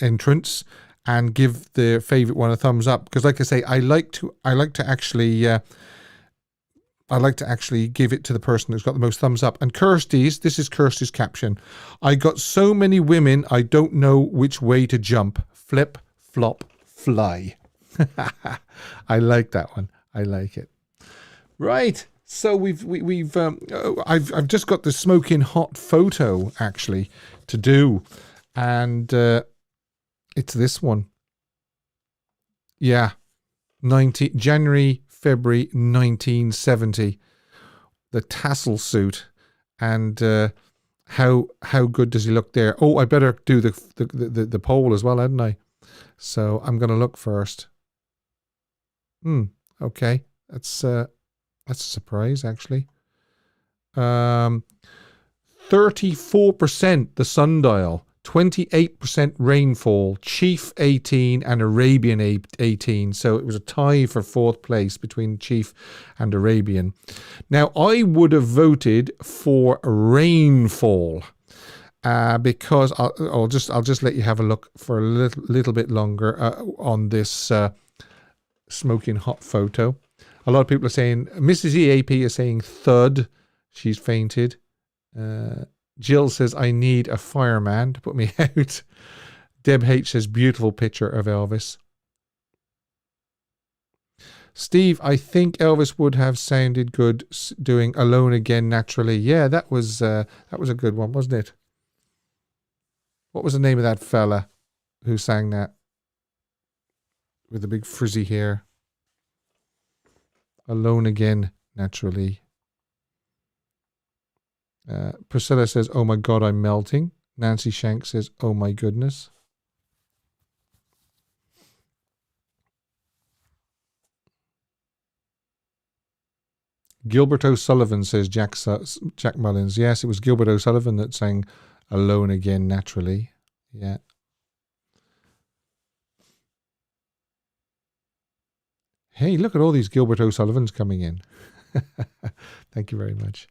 entrance and give their favorite one a thumbs up. Because, like I say, I like to actually give it to the person who's got the most thumbs up. And this is Kirsty's caption. I got so many women, I don't know which way to jump. Flip, flop, fly. I like that one. I like it. Right. So I've just got the smoking hot photo actually to do. And it's this one. Yeah. January, February 1970. The tassel suit. And how good does he look there? Oh, I better do the poll as well, hadn't I? So I'm going to look first. Okay. That's a surprise, actually. 34% the sundial, 28% rainfall, Chief 18 and Arabian 18. So it was a tie for fourth place between Chief and Arabian. Now I would have voted for rainfall because I'll just let you have a look for a little bit longer on this smoking hot photo. A lot of people are saying, Mrs. EAP is saying thud. She's fainted. Jill says, I need a fireman to put me out. Deb H says, beautiful picture of Elvis. Steve, I think Elvis would have sounded good doing Alone Again Naturally. Yeah, that was a good one, wasn't it? What was the name of that fella who sang that with the big frizzy hair? Alone Again Naturally. Priscilla says, oh my God, I'm melting. Nancy Shank says, oh my goodness. Gilbert O'Sullivan says, Jack Mullins. Yes, it was Gilbert O'Sullivan that sang Alone Again Naturally. Yeah. Hey, look at all these Gilbert O'Sullivans coming in. Thank you very much.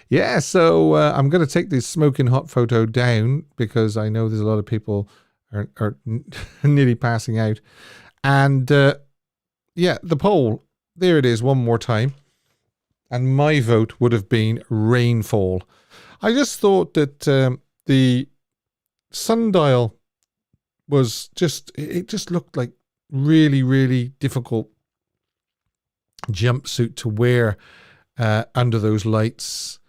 Yeah, so I'm going to take this smoking hot photo down because I know there's a lot of people are nearly passing out. And yeah, the poll, there it is one more time. And my vote would have been Rainfall. I just thought that the sundial was it just looked like really, really difficult jumpsuit to wear under those lights.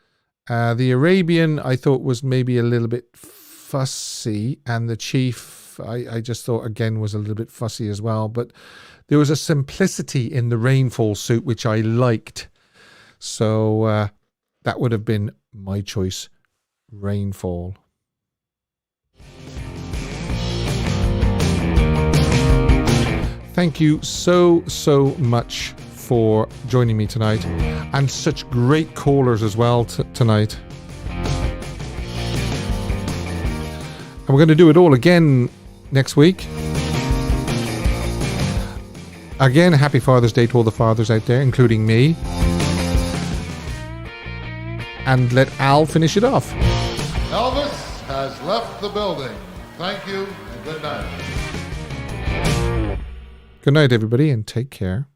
The Arabian I thought was maybe a little bit fussy, and the Chief I just thought again was a little bit fussy as well, but there was a simplicity in the Rainfall suit which I liked, so that would have been my choice, Rainfall. Thank you so much for joining me tonight, and such great callers as well tonight. And we're going to do it all again next week. Again, happy Father's Day to all the fathers out there, including me. And let Al finish it off. Elvis has left the building. Thank you and good night. Good night, everybody, and take care.